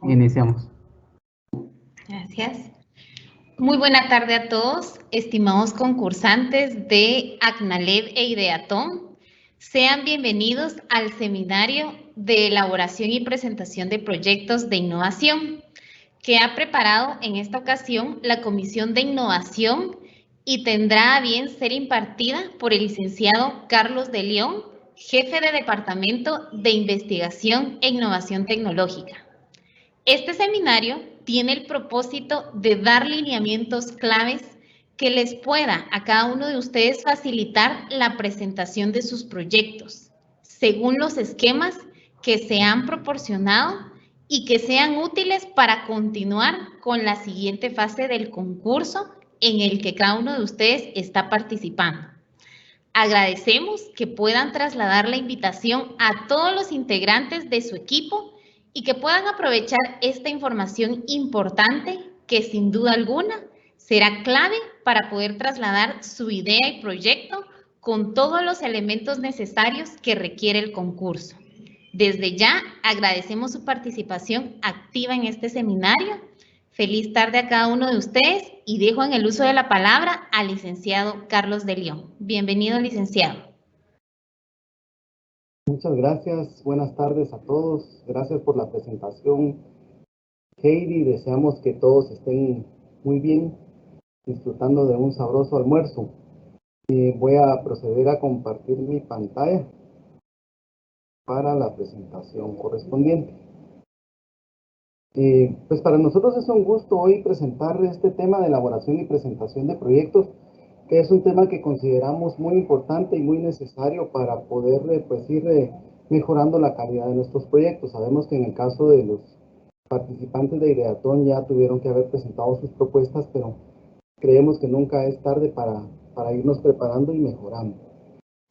Iniciamos. Gracias. Muy buena tarde a todos, estimados concursantes de ACNALED e IDEATON. Sean bienvenidos al seminario de elaboración y presentación de proyectos de innovación que ha preparado en esta ocasión la Comisión de Innovación y tendrá a bien ser impartida por el licenciado Carlos de León, jefe de Departamento de Investigación e Innovación Tecnológica. Este seminario tiene el propósito de dar lineamientos claves que les pueda a cada uno de ustedes facilitar la presentación de sus proyectos, según los esquemas que se han proporcionado y que sean útiles para continuar con la siguiente fase del concurso en el que cada uno de ustedes está participando. Agradecemos que puedan trasladar la invitación a todos los integrantes de su equipo y que puedan aprovechar esta información importante que sin duda alguna será clave para poder trasladar su idea y proyecto con todos los elementos necesarios que requiere el concurso. Desde ya agradecemos su participación activa en este seminario. Feliz tarde a cada uno de ustedes y dejo en el uso de la palabra al licenciado Carlos de León. Bienvenido, licenciado. Muchas gracias, buenas tardes a todos. Gracias por la presentación, Heidi. Deseamos que todos estén muy bien, disfrutando de un sabroso almuerzo. Voy a proceder a compartir mi pantalla para la presentación correspondiente. Pues para nosotros es un gusto hoy presentar este tema de elaboración y presentación de proyectos, que es un tema que consideramos muy importante y muy necesario para poder ir mejorando la calidad de nuestros proyectos. Sabemos que en el caso de los participantes de IDEATON ya tuvieron que haber presentado sus propuestas, pero creemos que nunca es tarde para irnos preparando y mejorando.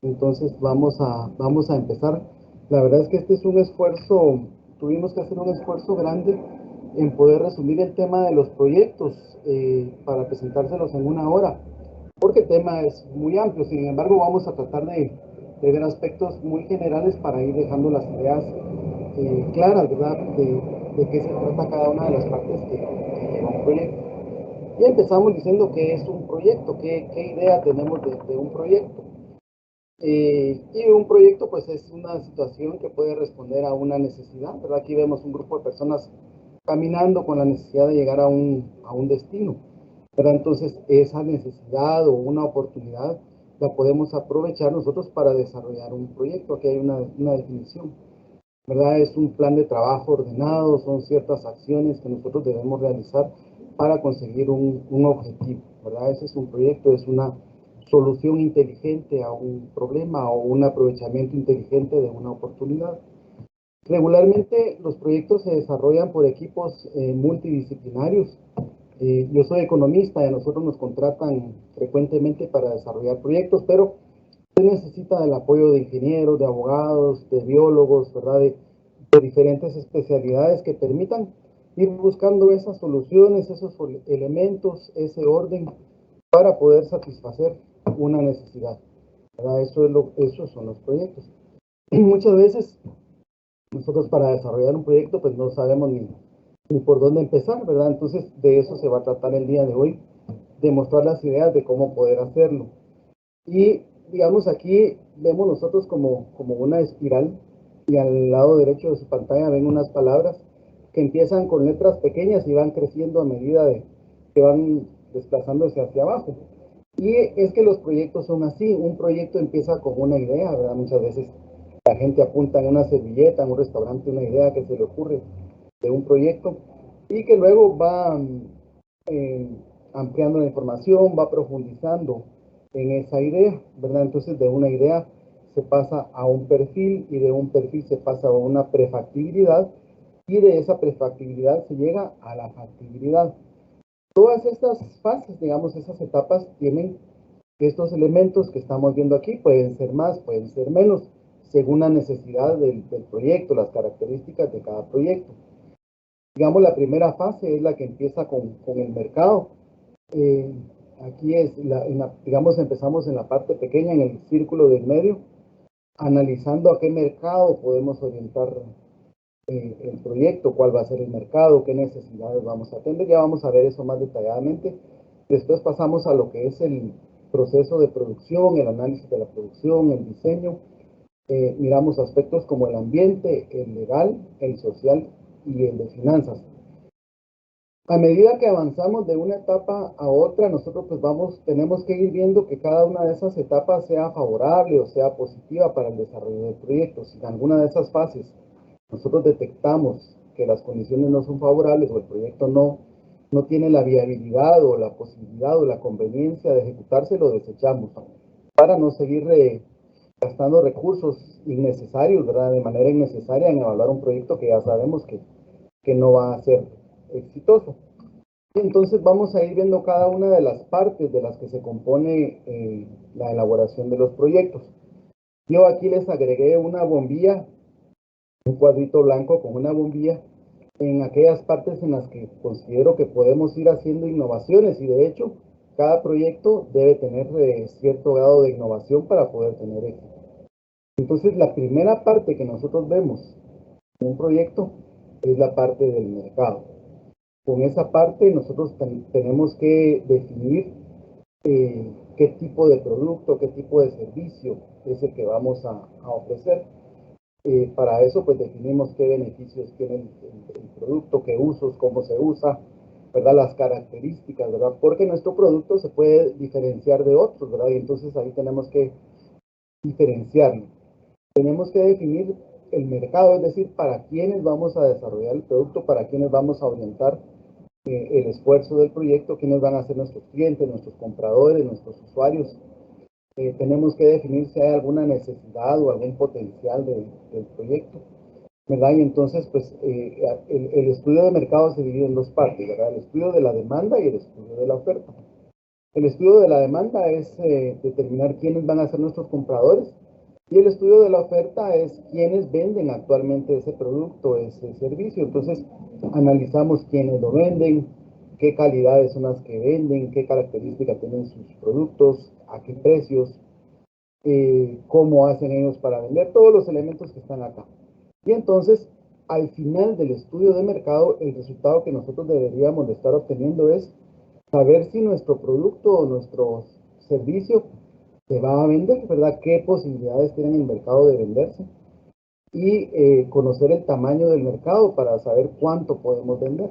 Entonces vamos a empezar. La verdad es que este es un esfuerzo, tuvimos que hacer un esfuerzo grande en poder resumir el tema de los proyectos para presentárselos en una hora, porque el tema es muy amplio. Sin embargo, vamos a tratar de ver aspectos muy generales para ir dejando las ideas claras, ¿verdad? De qué se trata cada una de las partes que lleva un proyecto. Y empezamos diciendo qué es un proyecto, qué idea tenemos de un proyecto. Y un proyecto pues es una situación que puede responder a una necesidad, ¿verdad? Aquí vemos un grupo de personas caminando con la necesidad de llegar a un destino, ¿verdad? Entonces esa necesidad o una oportunidad la podemos aprovechar nosotros para desarrollar un proyecto. Aquí hay una definición, ¿verdad? Es un plan de trabajo ordenado, son ciertas acciones que nosotros debemos realizar para conseguir un objetivo, ¿verdad? Ese es un proyecto, es una solución inteligente a un problema o un aprovechamiento inteligente de una oportunidad. Regularmente los proyectos se desarrollan por equipos multidisciplinarios. Yo soy economista y a nosotros nos contratan frecuentemente para desarrollar proyectos, pero se necesita del apoyo de ingenieros, de abogados, de biólogos, ¿verdad? De diferentes especialidades que permitan ir buscando esas soluciones, esos elementos, ese orden para poder satisfacer una necesidad, ¿verdad? Esos son los proyectos. Y muchas veces nosotros para desarrollar un proyecto pues no sabemos ni por dónde empezar, ¿verdad? Entonces de eso se va a tratar el día de hoy, de mostrar las ideas de cómo poder hacerlo. Y digamos aquí vemos nosotros como una espiral y al lado derecho de su pantalla ven unas palabras que empiezan con letras pequeñas y van creciendo a medida de que van desplazándose hacia abajo. Y es que los proyectos son así, un proyecto empieza con una idea, ¿verdad? Muchas veces la gente apunta en una servilleta, en un restaurante, una idea que se le ocurre de un proyecto y que luego va ampliando la información, va profundizando en esa idea, ¿verdad? Entonces de una idea se pasa a un perfil y de un perfil se pasa a una prefactibilidad y de esa prefactibilidad se llega a la factibilidad. Todas estas fases, digamos, esas etapas tienen estos elementos que estamos viendo aquí, pueden ser más, pueden ser menos, según la necesidad del proyecto, las características de cada proyecto. Digamos, la primera fase es la que empieza con el mercado. Aquí es, digamos, empezamos en la parte pequeña, en el círculo del medio, analizando a qué mercado podemos orientar el proyecto, cuál va a ser el mercado, qué necesidades vamos a atender. Ya vamos a ver eso más detalladamente. Después pasamos a lo que es el proceso de producción, el análisis de la producción, el diseño. Miramos aspectos como el ambiente, el legal, el social y el de finanzas. A medida que avanzamos de una etapa a otra, nosotros pues tenemos que ir viendo que cada una de esas etapas sea favorable o sea positiva para el desarrollo del proyecto. Si en alguna de esas fases nosotros detectamos que las condiciones no son favorables o el proyecto no tiene la viabilidad o la posibilidad o la conveniencia de ejecutarse, lo desechamos para no seguir gastando recursos innecesarios, ¿verdad? De manera innecesaria en evaluar un proyecto que ya sabemos que no va a ser exitoso. Y entonces vamos a ir viendo cada una de las partes de las que se compone la elaboración de los proyectos. Yo aquí les agregué una bombilla, un cuadrito blanco con una bombilla en aquellas partes en las que considero que podemos ir haciendo innovaciones y de hecho cada proyecto debe tener cierto grado de innovación para poder tener éxito. Entonces la primera parte que nosotros vemos en un proyecto es la parte del mercado. Con esa parte nosotros tenemos que definir qué tipo de producto, qué tipo de servicio es el que vamos a ofrecer. Para eso pues definimos qué beneficios tiene el producto, qué usos, cómo se usa, ¿verdad? Las características, ¿verdad? Porque nuestro producto se puede diferenciar de otros, ¿verdad? Y entonces ahí tenemos que diferenciarlo. Tenemos que definir el mercado, es decir, para quiénes vamos a desarrollar el producto, para quiénes vamos a orientar el esfuerzo del proyecto, quiénes van a ser nuestros clientes, nuestros compradores, nuestros usuarios. Tenemos que definir si hay alguna necesidad o algún potencial del proyecto, ¿verdad? Y entonces, pues, el estudio de mercado se divide en dos partes, ¿verdad? El estudio de la demanda y el estudio de la oferta. El estudio de la demanda es determinar quiénes van a ser nuestros compradores y el estudio de la oferta es quiénes venden actualmente ese producto, ese servicio. Entonces, analizamos quiénes lo venden, qué calidades son las que venden, qué características tienen sus productos, a qué precios, cómo hacen ellos para vender, todos los elementos que están acá. Y entonces, al final del estudio de mercado, el resultado que nosotros deberíamos de estar obteniendo es saber si nuestro producto o nuestro servicio se va a vender, ¿verdad? ¿Qué posibilidades tiene el mercado de venderse? Y conocer el tamaño del mercado para saber cuánto podemos vender.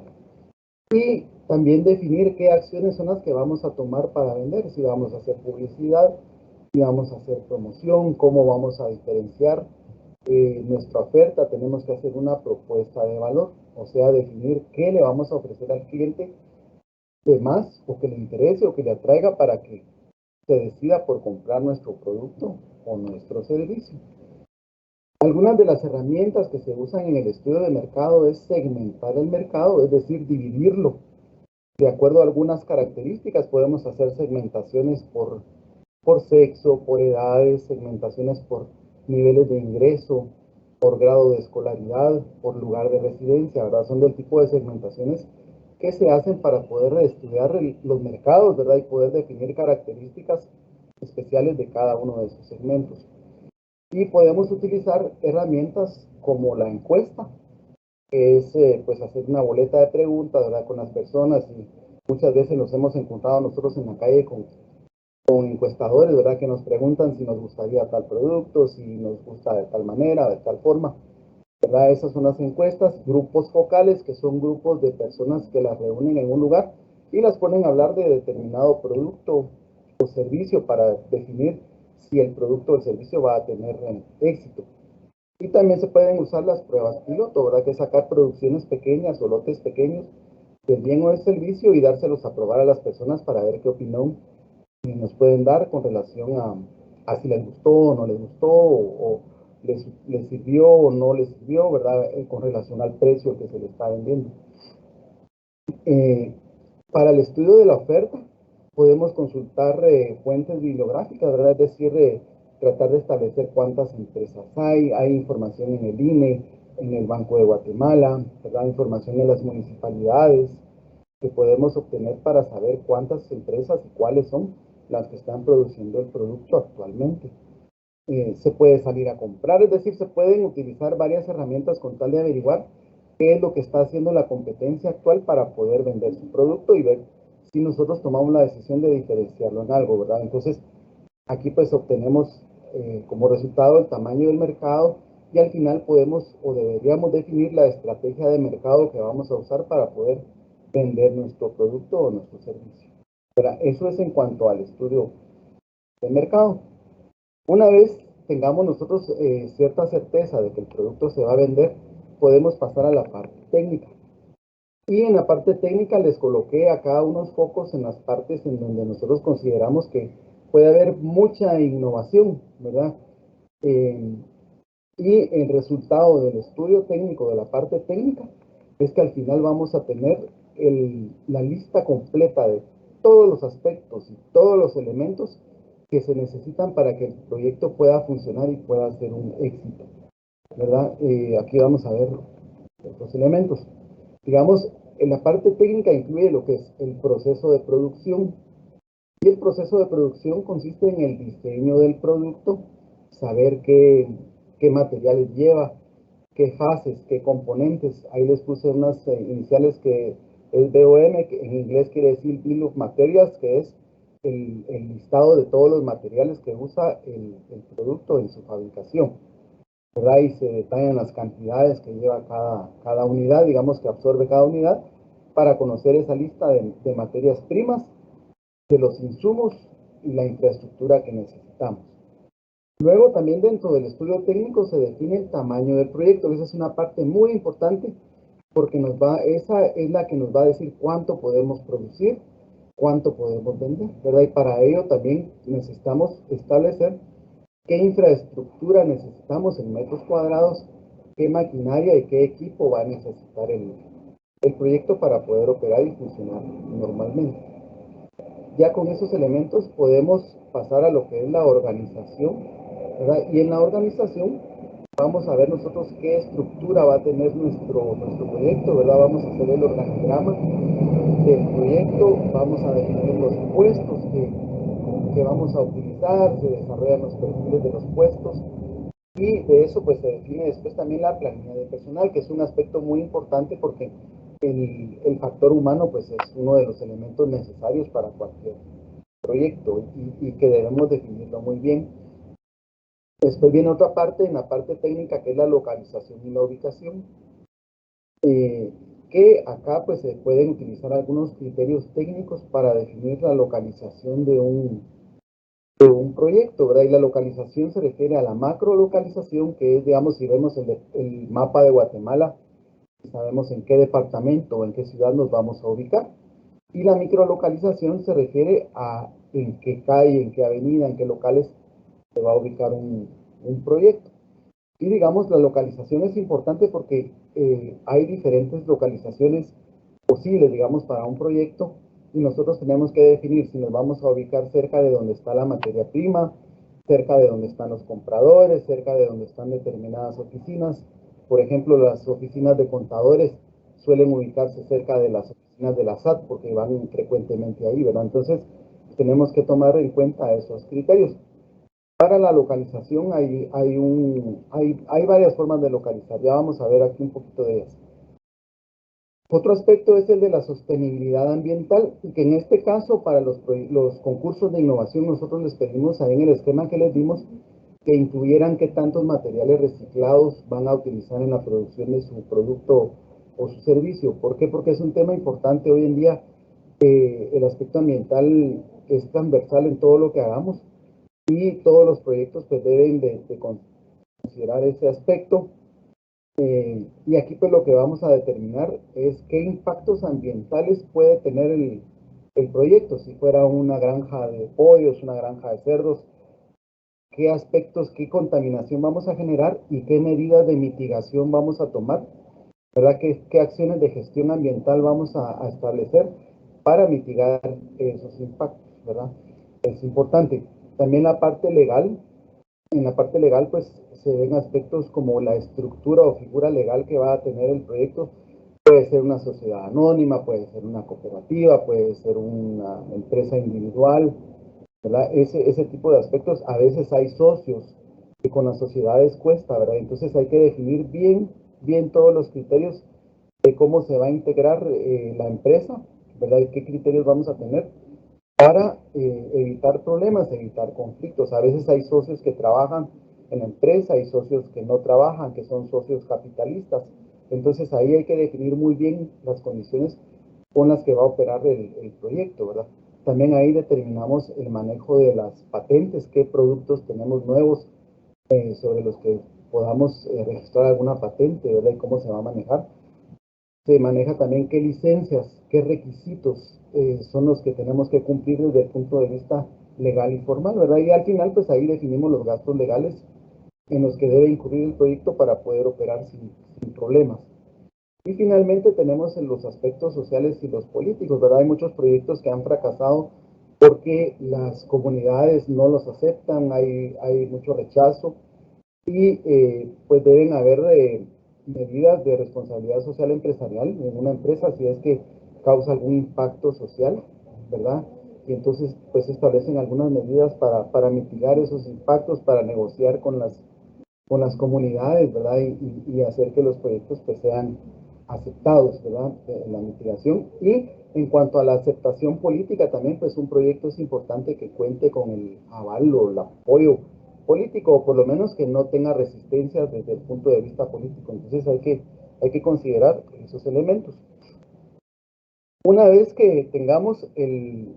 Y también definir qué acciones son las que vamos a tomar para vender, si vamos a hacer publicidad, si vamos a hacer promoción, cómo vamos a diferenciar nuestra oferta. Tenemos que hacer una propuesta de valor, o sea, definir qué le vamos a ofrecer al cliente de más o que le interese o que le atraiga para que se decida por comprar nuestro producto o nuestro servicio. Algunas de las herramientas que se usan en el estudio de mercado es segmentar el mercado, es decir, dividirlo. De acuerdo a algunas características, podemos hacer segmentaciones por sexo, por edades, segmentaciones por niveles de ingreso, por grado de escolaridad, por lugar de residencia, ¿verdad? Son del tipo de segmentaciones que se hacen para poder estudiar los mercados, ¿verdad? Y poder definir características especiales de cada uno de esos segmentos. Y podemos utilizar herramientas como la encuesta, que es pues hacer una boleta de preguntas, ¿verdad? Con las personas y muchas veces nos hemos encontrado nosotros en la calle con encuestadores, ¿verdad? Que nos preguntan si nos gustaría tal producto, si nos gusta de tal manera, de tal forma, ¿verdad? Esas son las encuestas, grupos focales, que son grupos de personas que las reúnen en un lugar y las ponen a hablar de determinado producto o servicio para definir si el producto o el servicio va a tener éxito. Y también se pueden usar las pruebas piloto, ¿verdad? Que es sacar producciones pequeñas o lotes pequeños del bien o del servicio y dárselos a probar a las personas para ver qué opinión nos pueden dar con relación a si les gustó o no les gustó, o les sirvió o no les sirvió, ¿verdad? Con relación al precio que se le está vendiendo. Para el estudio de la oferta, podemos consultar fuentes bibliográficas, ¿verdad? Es decir, tratar de establecer cuántas empresas hay información en el INE, en el Banco de Guatemala, ¿verdad? Información en las municipalidades que podemos obtener para saber cuántas empresas y cuáles son las que están produciendo el producto actualmente. se puede salir a comprar, es decir, se pueden utilizar varias herramientas con tal de averiguar qué es lo que está haciendo la competencia actual para poder vender su producto y ver si nosotros tomamos la decisión de diferenciarlo en algo, ¿verdad? Entonces, aquí pues obtenemos como resultado el tamaño del mercado y al final podemos o deberíamos definir la estrategia de mercado que vamos a usar para poder vender nuestro producto o nuestro servicio. Pero eso es en cuanto al estudio de mercado. Una vez tengamos nosotros cierta certeza de que el producto se va a vender, podemos pasar a la parte técnica. Y en la parte técnica les coloqué acá unos focos en las partes en donde nosotros consideramos que puede haber mucha innovación, ¿verdad? Y el resultado del estudio técnico de la parte técnica es que al final vamos a tener la lista completa de todos los aspectos y todos los elementos que se necesitan para que el proyecto pueda funcionar y pueda ser un éxito, ¿verdad? Aquí vamos a ver otros elementos. Digamos, en la parte técnica incluye lo que es el proceso de producción. Y el proceso de producción consiste en el diseño del producto, saber qué materiales lleva, qué fases, qué componentes. Ahí les puse unas iniciales que es BOM, que en inglés quiere decir Bill of Materials, que es el listado de todos los materiales que usa el producto en su fabricación, ¿verdad? Y se detallan las cantidades que lleva cada unidad, digamos que absorbe cada unidad, para conocer esa lista de materias primas, de los insumos y la infraestructura que necesitamos. Luego también dentro del estudio técnico se define el tamaño del proyecto. Esa es una parte muy importante porque esa es la que nos va a decir cuánto podemos producir, cuánto podemos vender, ¿verdad? Y para ello también necesitamos establecer qué infraestructura necesitamos en metros cuadrados, qué maquinaria y qué equipo va a necesitar el proyecto para poder operar y funcionar normalmente. Ya con esos elementos podemos pasar a lo que es la organización, ¿verdad? Y en la organización vamos a ver nosotros qué estructura va a tener nuestro proyecto, ¿verdad? Vamos a hacer el organigrama del proyecto, vamos a definir los puestos que vamos a utilizar, se desarrollan los perfiles de los puestos y de eso pues se define después también la planilla de personal, que es un aspecto muy importante porque el factor humano pues es uno de los elementos necesarios para cualquier proyecto y que debemos definirlo muy bien. Después viene otra parte, en la parte técnica, que es la localización y la ubicación, que acá pues se pueden utilizar algunos criterios técnicos para definir la localización de un proyecto, ¿verdad? Y la localización se refiere a la macrolocalización, que es, digamos, si vemos el mapa de Guatemala, sabemos en qué departamento o en qué ciudad nos vamos a ubicar. Y la microlocalización se refiere a en qué calle, en qué avenida, en qué locales se va a ubicar un proyecto. Y digamos, la localización es importante porque hay diferentes localizaciones posibles, digamos, para un proyecto y nosotros tenemos que definir si nos vamos a ubicar cerca de donde está la materia prima, cerca de donde están los compradores, cerca de donde están determinadas oficinas. Por ejemplo, las oficinas de contadores suelen ubicarse cerca de las oficinas de la SAT porque van frecuentemente ahí, ¿verdad? Entonces, tenemos que tomar en cuenta esos criterios. Para la localización hay varias formas de localizar. Ya vamos a ver aquí un poquito de eso. Otro aspecto es el de la sostenibilidad ambiental y que en este caso para los concursos de innovación nosotros les pedimos ahí en el esquema que les dimos que incluyeran qué tantos materiales reciclados van a utilizar en la producción de su producto o su servicio. ¿Por qué? Porque es un tema importante hoy en día. El aspecto ambiental es transversal en todo lo que hagamos y todos los proyectos pues deben de considerar ese aspecto. Y aquí pues lo que vamos a determinar es qué impactos ambientales puede tener el proyecto. Si fuera una granja de pollos, una granja de cerdos, qué aspectos, qué contaminación vamos a generar y qué medidas de mitigación vamos a tomar, ¿verdad? ¿Qué acciones de gestión ambiental vamos a establecer para mitigar esos impactos, ¿verdad? Es importante. También la parte legal. En la parte legal, pues se ven aspectos como la estructura o figura legal que va a tener el proyecto. Puede ser una sociedad anónima, puede ser una cooperativa, puede ser una empresa individual, ¿verdad? Ese tipo de aspectos. A veces hay socios y con las sociedades cuesta, ¿verdad? Entonces hay que definir bien todos los criterios de cómo se va a integrar la empresa, ¿verdad? Y qué criterios vamos a tener para evitar problemas, evitar conflictos. A veces hay socios que trabajan en la empresa, hay socios que no trabajan, que son socios capitalistas. Entonces ahí hay que definir muy bien las condiciones con las que va a operar el proyecto, ¿verdad? También ahí determinamos el manejo de las patentes, qué productos tenemos nuevos sobre los que podamos registrar alguna patente, ¿verdad? Y cómo se va a manejar. Se maneja también qué licencias, qué requisitos son los que tenemos que cumplir desde el punto de vista legal y formal, ¿verdad? Y al final, pues ahí definimos los gastos legales en los que debe incurrir el proyecto para poder operar sin problemas. Y finalmente tenemos en los aspectos sociales y los políticos, ¿verdad? Hay muchos proyectos que han fracasado porque las comunidades no los aceptan, hay mucho rechazo y pues deben haber medidas de responsabilidad social empresarial en una empresa si es que causa algún impacto social, ¿verdad? Y entonces pues establecen algunas medidas para mitigar esos impactos, para negociar con las comunidades, ¿verdad? Y hacer que los proyectos pues sean aceptados, ¿verdad? En la mitigación. Y en cuanto a la aceptación política también, pues un proyecto es importante que cuente con el aval o el apoyo político, o por lo menos que no tenga resistencia desde el punto de vista político. Entonces hay que considerar esos elementos. Una vez que tengamos el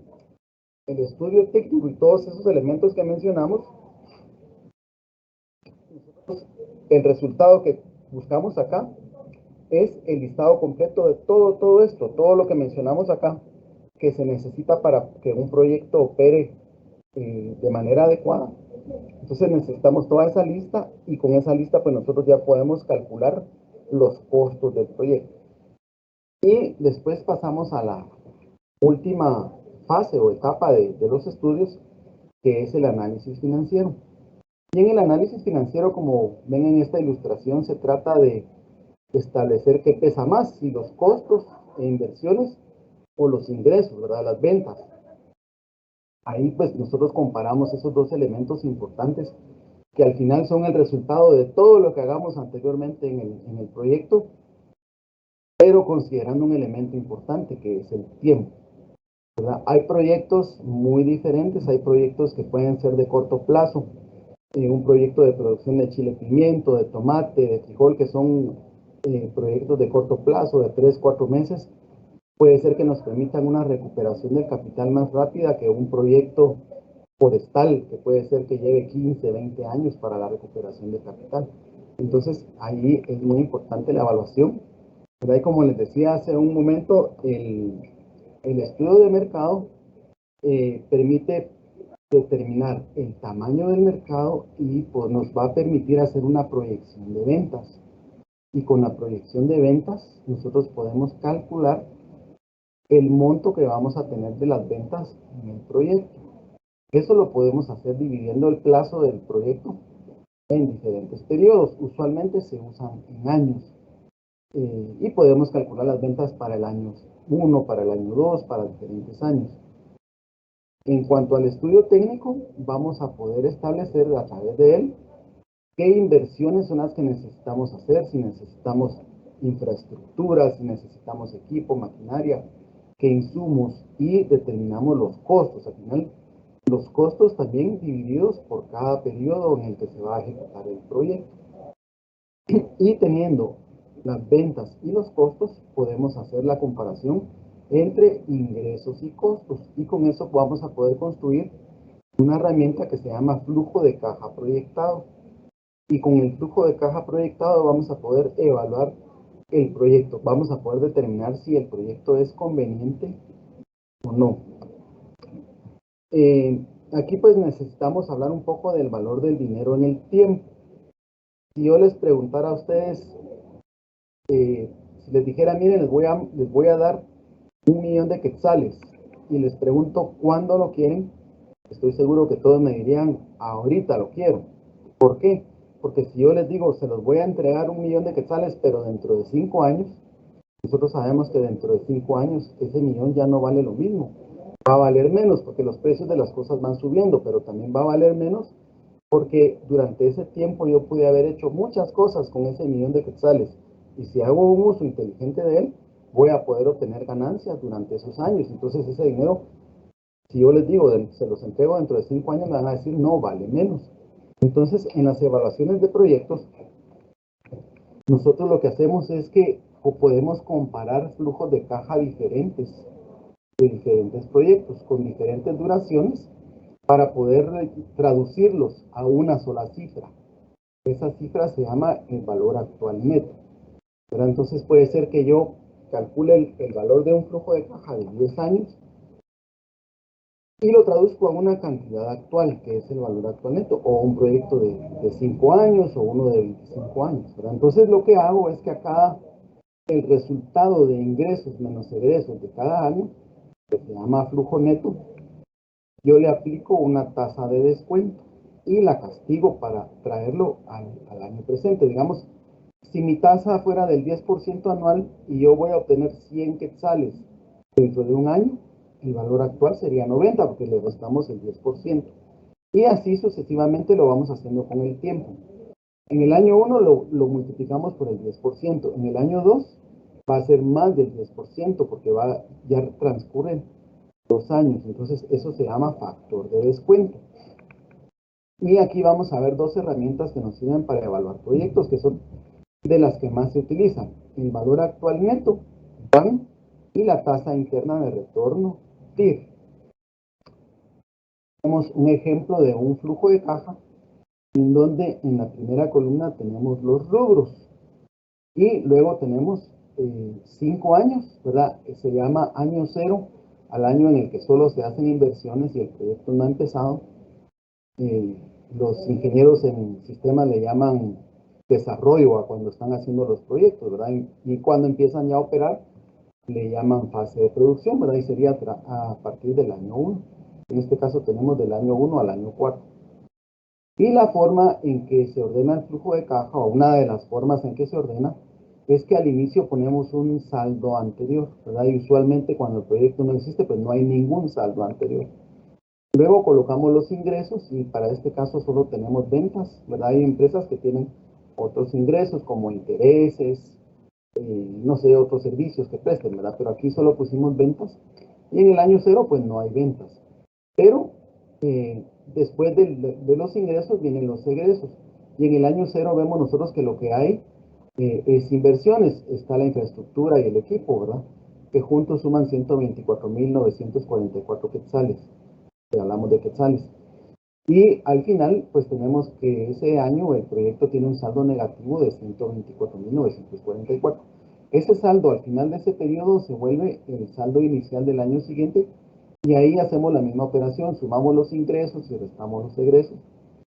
estudio técnico y todos esos elementos que mencionamos, el resultado que buscamos acá es el listado completo de todo esto, todo lo que mencionamos acá, que se necesita para que un proyecto opere de manera adecuada. Entonces necesitamos toda esa lista y con esa lista pues nosotros ya podemos calcular los costos del proyecto. Y después pasamos a la última fase o etapa de los estudios, que es el análisis financiero. Y en el análisis financiero, como ven en esta ilustración, se trata de establecer qué pesa más, si los costos e inversiones o los ingresos, ¿verdad? Las ventas. Ahí pues nosotros comparamos esos dos elementos importantes que al final son el resultado de todo lo que hagamos anteriormente en el proyecto, pero considerando un elemento importante que es el tiempo, ¿verdad? Hay proyectos muy diferentes, hay proyectos que pueden ser de corto plazo, un proyecto de producción de chile pimiento, de tomate, de frijol, que son proyectos de corto plazo, de 3, 4 meses, puede ser que nos permitan una recuperación del capital más rápida que un proyecto forestal, que puede ser que lleve 15, 20 años para la recuperación del capital. Entonces, ahí es muy importante la evaluación, ¿verdad? Y como les decía hace un momento, el estudio de mercado permite determinar el tamaño del mercado y pues, nos va a permitir hacer una proyección de ventas. Y con la proyección de ventas, nosotros podemos calcular el monto que vamos a tener de las ventas en el proyecto. Eso lo podemos hacer dividiendo el plazo del proyecto en diferentes periodos. Usualmente se usan en años. Y podemos calcular las ventas para el año 1, para el año 2, para diferentes años. En cuanto al estudio técnico, vamos a poder establecer a través de él qué inversiones son las que necesitamos hacer, si necesitamos infraestructura, si necesitamos equipo, maquinaria, qué insumos, y determinamos los costos. Al final, los costos también divididos por cada periodo en el que se va a ejecutar el proyecto. Y teniendo las ventas y los costos, podemos hacer la comparación entre ingresos y costos. Y con eso vamos a poder construir una herramienta que se llama flujo de caja proyectado. Y con el flujo de caja proyectado vamos a poder evaluar el proyecto. Vamos a poder determinar si el proyecto es conveniente o no. Aquí pues necesitamos hablar un poco del valor del dinero en el tiempo. Si yo les preguntara a ustedes, si les dijera, miren, les voy a dar 1.000.000 de quetzales y les pregunto cuándo lo quieren, estoy seguro que todos me dirían, ahorita lo quiero. ¿Por qué? Porque si yo les digo, se los voy a entregar 1.000.000 de quetzales, pero dentro de 5 años, nosotros sabemos que dentro de 5 años ese millón ya no vale lo mismo. Va a valer menos porque los precios de las cosas van subiendo, pero también va a valer menos porque durante ese tiempo yo pude haber hecho muchas cosas con ese millón de quetzales, y si hago un uso inteligente de él, voy a poder obtener ganancias durante esos años. Entonces ese dinero, si yo les digo, se los entrego dentro de 5 años, me van a decir, no, vale menos. Entonces, en las evaluaciones de proyectos, nosotros lo que hacemos es que podemos comparar flujos de caja diferentes, de diferentes proyectos, con diferentes duraciones, para poder traducirlos a una sola cifra. Esa cifra se llama el valor actual neto. Pero entonces puede ser que yo calcule el valor de un flujo de caja de 10 años y lo traduzco a una cantidad actual, que es el valor actual neto, o un proyecto de 5 años o uno de 25 años. ¿Verdad? Entonces lo que hago es que acá el resultado de ingresos menos egresos de cada año, que se llama flujo neto, yo le aplico una tasa de descuento y la castigo para traerlo al año presente. Digamos, si mi tasa fuera del 10% anual y yo voy a obtener 100 quetzales dentro de un año, el valor actual sería 90 porque le restamos el 10%. Y así sucesivamente lo vamos haciendo con el tiempo. En el año 1 lo multiplicamos por el 10%. En el año 2 va a ser más del 10% porque ya transcurren 2 años. Entonces eso se llama factor de descuento. Y aquí vamos a ver dos herramientas que nos sirven para evaluar proyectos, que son de las que más se utilizan: el valor actual neto, VAN, y la tasa interna de retorno, TIR. Tenemos un ejemplo de un flujo de caja en donde en la primera columna tenemos los rubros y luego tenemos 5 años, ¿verdad? Se llama año cero al año en el que solo se hacen inversiones y el proyecto no ha empezado. Los ingenieros en sistemas le llaman desarrollo a cuando están haciendo los proyectos, ¿verdad? Y cuando empiezan ya a operar, le llaman fase de producción, ¿verdad? Y sería a partir del año 1. En este caso tenemos del año 1 al año 4. Y la forma en que se ordena el flujo de caja, o una de las formas en que se ordena, es que al inicio ponemos un saldo anterior, ¿verdad? Y usualmente cuando el proyecto no existe, pues no hay ningún saldo anterior. Luego colocamos los ingresos y para este caso solo tenemos ventas, ¿verdad? Hay empresas que tienen otros ingresos como intereses, no sé, otros servicios que presten, ¿verdad? Pero aquí solo pusimos ventas y en el año cero pues no hay ventas. Pero después de los ingresos vienen los egresos y en el año cero vemos nosotros que lo que hay es inversiones. Está la infraestructura y el equipo, ¿verdad? Que juntos suman 124.944 quetzales. Hablamos de quetzales. Y al final, pues tenemos que ese año el proyecto tiene un saldo negativo de 124.944. Ese saldo al final de ese periodo se vuelve el saldo inicial del año siguiente y ahí hacemos la misma operación, sumamos los ingresos y restamos los egresos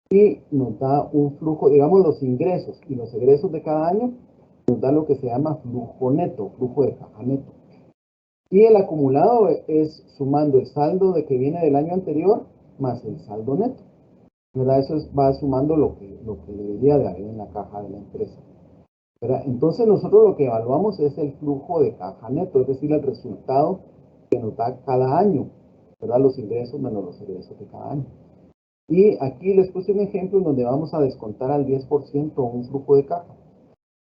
y nos da un flujo, digamos los ingresos y los egresos de cada año, nos da lo que se llama flujo neto, flujo de caja neto. Y el acumulado es sumando el saldo de que viene del año anterior más el saldo neto, ¿verdad? Eso va sumando lo que debería de haber en la caja de la empresa, ¿verdad? Entonces nosotros lo que evaluamos es el flujo de caja neto, es decir, el resultado que nos da cada año, ¿verdad? Los ingresos menos los egresos de cada año. Y aquí les puse un ejemplo en donde vamos a descontar al 10% un flujo de caja.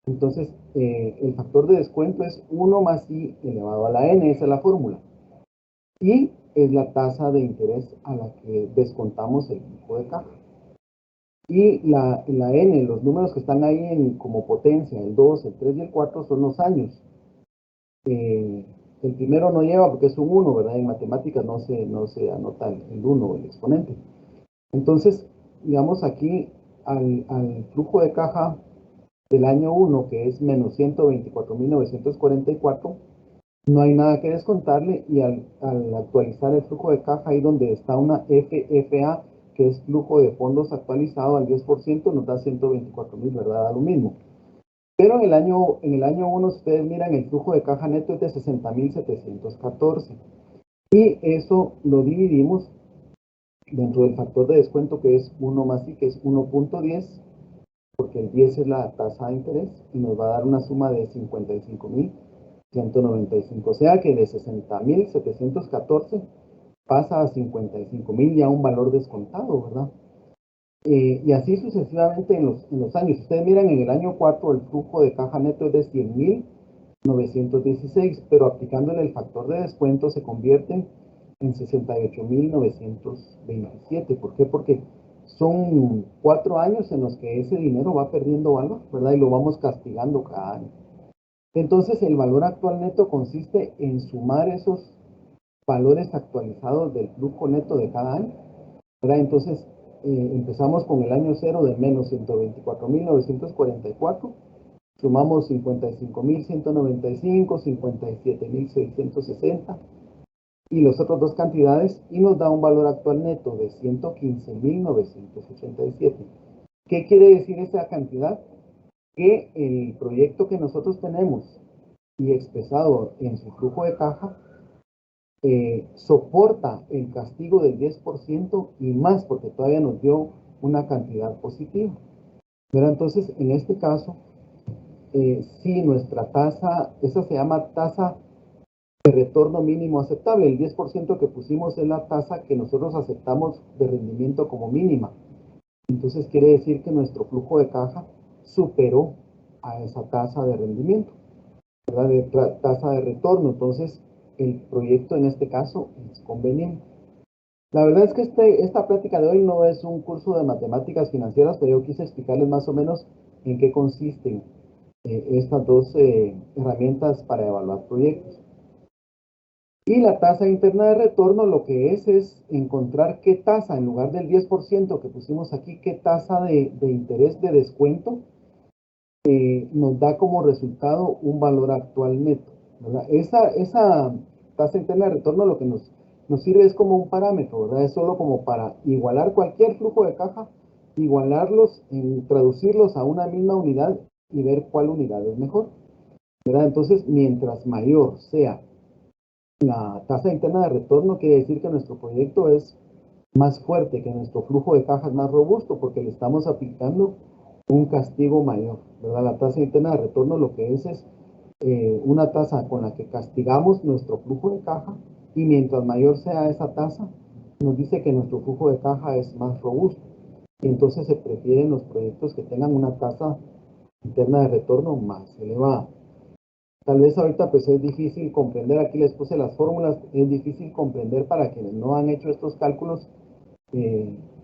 Entonces, el factor de descuento es 1 más I elevado a la N, esa es la fórmula. Y es la tasa de interés a la que descontamos el flujo de caja. Y la N, los números que están ahí como potencia, el 2, el 3 y el 4, son los años. El primero no lleva porque es un 1, ¿verdad? En matemáticas no se anota el 1, el exponente. Entonces, digamos aquí al flujo de caja del año 1, que es menos 124.944, no hay nada que descontarle y al actualizar el flujo de caja ahí donde está una FFA, que es flujo de fondos actualizado al 10%, nos da 124.000, ¿verdad? Da lo mismo. Pero en el año 1, ustedes miran, el flujo de caja neto es de 60.714. Y eso lo dividimos dentro del factor de descuento que es 1 más I, que es 1.10, porque el 10 es la tasa de interés y nos va a dar una suma de 55.195. O sea que de 60.714 pasa a 55.000 ya un valor descontado, ¿verdad? Y así sucesivamente en los años. Ustedes miran en el año 4 el flujo de caja neto es de 100.916, pero aplicándole el factor de descuento se convierten en 68.927. ¿Por qué? Porque son 4 años en los que ese dinero va perdiendo valor, ¿verdad? Y lo vamos castigando cada año. Entonces, el valor actual neto consiste en sumar esos valores actualizados del flujo neto de cada año, ¿verdad? Entonces, empezamos con el año cero de menos 124.944, sumamos 55.195, 57.660 y las otras dos cantidades y nos da un valor actual neto de 115.987. ¿Qué quiere decir esa cantidad? Que el proyecto que nosotros tenemos y expresado en su flujo de caja soporta el castigo del 10% y más porque todavía nos dio una cantidad positiva. Pero entonces, en este caso, si nuestra tasa, esa se llama tasa de retorno mínimo aceptable. El 10% que pusimos es la tasa que nosotros aceptamos de rendimiento como mínima. Entonces quiere decir que nuestro flujo de caja superó a esa tasa de rendimiento, ¿verdad? De tasa de retorno. Entonces el proyecto en este caso es conveniente. La verdad es que esta plática de hoy no es un curso de matemáticas financieras, pero yo quise explicarles más o menos en qué consisten estas dos herramientas para evaluar proyectos. Y la tasa interna de retorno lo que es encontrar qué tasa, en lugar del 10% que pusimos aquí, qué tasa de interés de descuento nos da como resultado un valor actual neto, ¿verdad? Esa tasa interna de retorno lo que nos sirve es como un parámetro, ¿verdad? Es solo como para igualar cualquier flujo de caja, igualarlos, traducirlos a una misma unidad y ver cuál unidad es mejor, ¿verdad? Entonces, mientras mayor sea la tasa interna de retorno, quiere decir que nuestro proyecto es más fuerte, que nuestro flujo de caja es más robusto, porque le estamos aplicando un castigo mayor, ¿verdad? La tasa interna de retorno lo que es una tasa con la que castigamos nuestro flujo de caja y mientras mayor sea esa tasa, nos dice que nuestro flujo de caja es más robusto. Y entonces se prefieren los proyectos que tengan una tasa interna de retorno más elevada. Tal vez ahorita pues es difícil comprender, aquí les puse las fórmulas, es difícil comprender para quienes no han hecho estos cálculos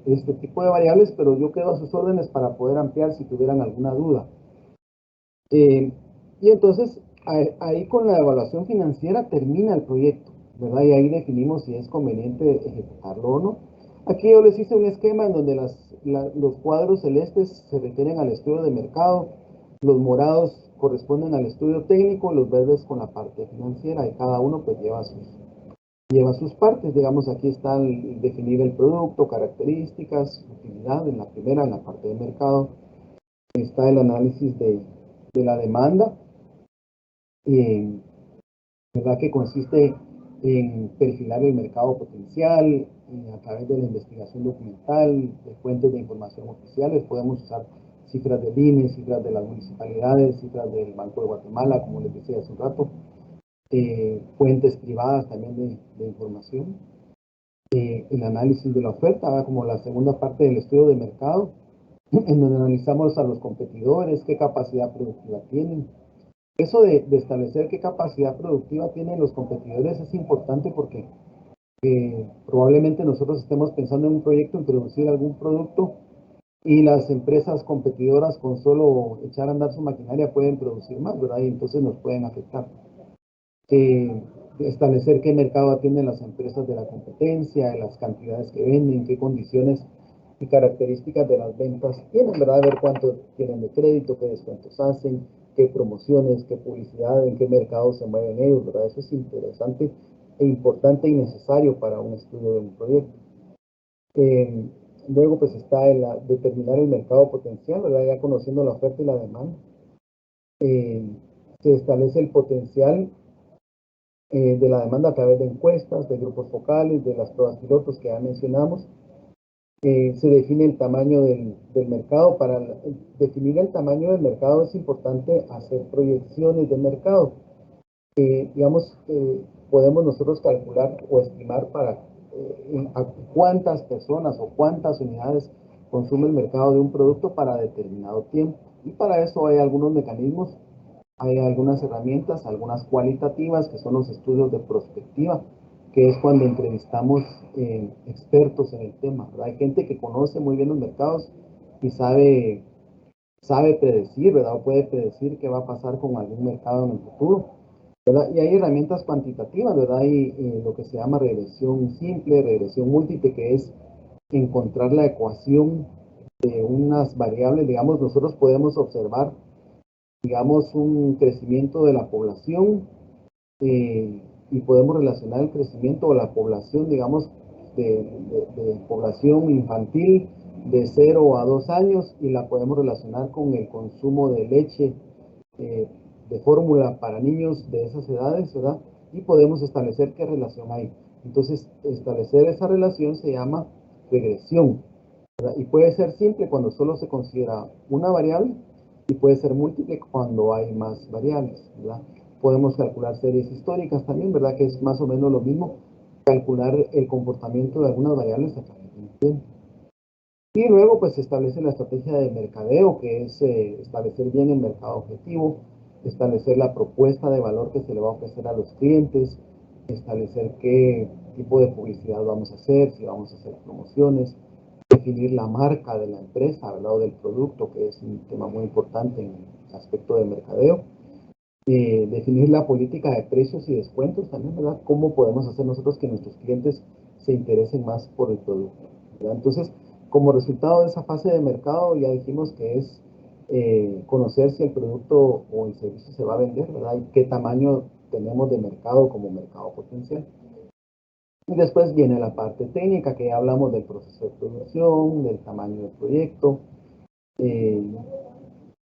este tipo de variables, pero yo quedo a sus órdenes para poder ampliar si tuvieran alguna duda. Y entonces ahí con la evaluación financiera termina el proyecto, ¿verdad? Y ahí definimos si es conveniente ejecutarlo o no. Aquí yo les hice un esquema en donde los cuadros celestes se refieren al estudio de mercado, los morados corresponden al estudio técnico, los verdes con la parte financiera y cada uno pues lleva sus partes. Digamos, aquí está el definir el producto, características, utilidad en la primera, en la parte de mercado. Está el análisis de la demanda, ¿verdad? Que consiste en perfilar el mercado potencial a través de la investigación documental, de fuentes de información oficiales. Podemos usar cifras del INE, cifras de las municipalidades, cifras del Banco de Guatemala, como les decía hace un rato, fuentes privadas también de información. El análisis de la oferta, como la segunda parte del estudio de mercado, en donde analizamos a los competidores, qué capacidad productiva tienen. Eso de establecer qué capacidad productiva tienen los competidores es importante porque probablemente nosotros estemos pensando en un proyecto, en producir algún producto y las empresas competidoras con solo echar a andar su maquinaria pueden producir más, ¿verdad? Y entonces nos pueden afectar. Establecer qué mercado atienden las empresas de la competencia, las cantidades que venden, qué condiciones y características de las ventas tienen, ¿verdad? Ver cuánto tienen de crédito, qué descuentos hacen, qué promociones, qué publicidad, en qué mercado se mueven ellos, ¿verdad? Eso es interesante e importante y necesario para un estudio de un proyecto. Luego pues está determinar el mercado potencial, ¿verdad? Ya conociendo la oferta y la demanda. Se establece el potencial de la demanda a través de encuestas, de grupos focales, de las pruebas pilotos que ya mencionamos. Se define el tamaño del mercado. Para definir el tamaño del mercado es importante hacer proyecciones de mercado. Digamos, podemos nosotros calcular o estimar para a cuántas personas o cuántas unidades consume el mercado de un producto para determinado tiempo. Y para eso hay algunos mecanismos, hay algunas herramientas, algunas cualitativas, que son los estudios de prospectiva, que es cuando entrevistamos expertos en el tema, ¿verdad? Hay gente que conoce muy bien los mercados y sabe predecir, ¿verdad? O puede predecir qué va a pasar con algún mercado en el futuro, ¿verdad? Y hay herramientas cuantitativas, ¿verdad? Hay lo que se llama regresión simple, regresión múltiple, que es encontrar la ecuación de unas variables. Digamos, nosotros podemos observar, digamos, un crecimiento de la población, y podemos relacionar el crecimiento de la población, digamos, de población infantil de 0 a 2 años, y la podemos relacionar con el consumo de leche eh, de fórmula para niños de esas edades, ¿verdad? Y podemos establecer qué relación hay. Entonces, establecer esa relación se llama regresión, ¿verdad? Y puede ser simple cuando solo se considera una variable, y puede ser múltiple cuando hay más variables, ¿verdad? Podemos calcular series históricas también, ¿verdad? Que es más o menos lo mismo, calcular el comportamiento de algunas variables a través del tiempo. Y luego pues se establece la estrategia de mercadeo, que es establecer bien el mercado objetivo, establecer la propuesta de valor que se le va a ofrecer a los clientes, establecer qué tipo de publicidad vamos a hacer, si vamos a hacer promociones, definir la marca de la empresa, ¿verdad? O del producto, que es un tema muy importante en el aspecto de mercadeo. Definir la política de precios y descuentos también, ¿verdad? ¿Cómo podemos hacer nosotros que nuestros clientes se interesen más por el producto, ¿verdad? Entonces, como resultado de esa fase de mercado, ya dijimos que es conocer si el producto o el servicio se va a vender, ¿verdad? Y qué tamaño tenemos de mercado como mercado potencial. Y después viene la parte técnica, que ya hablamos del proceso de producción, del tamaño del proyecto, eh,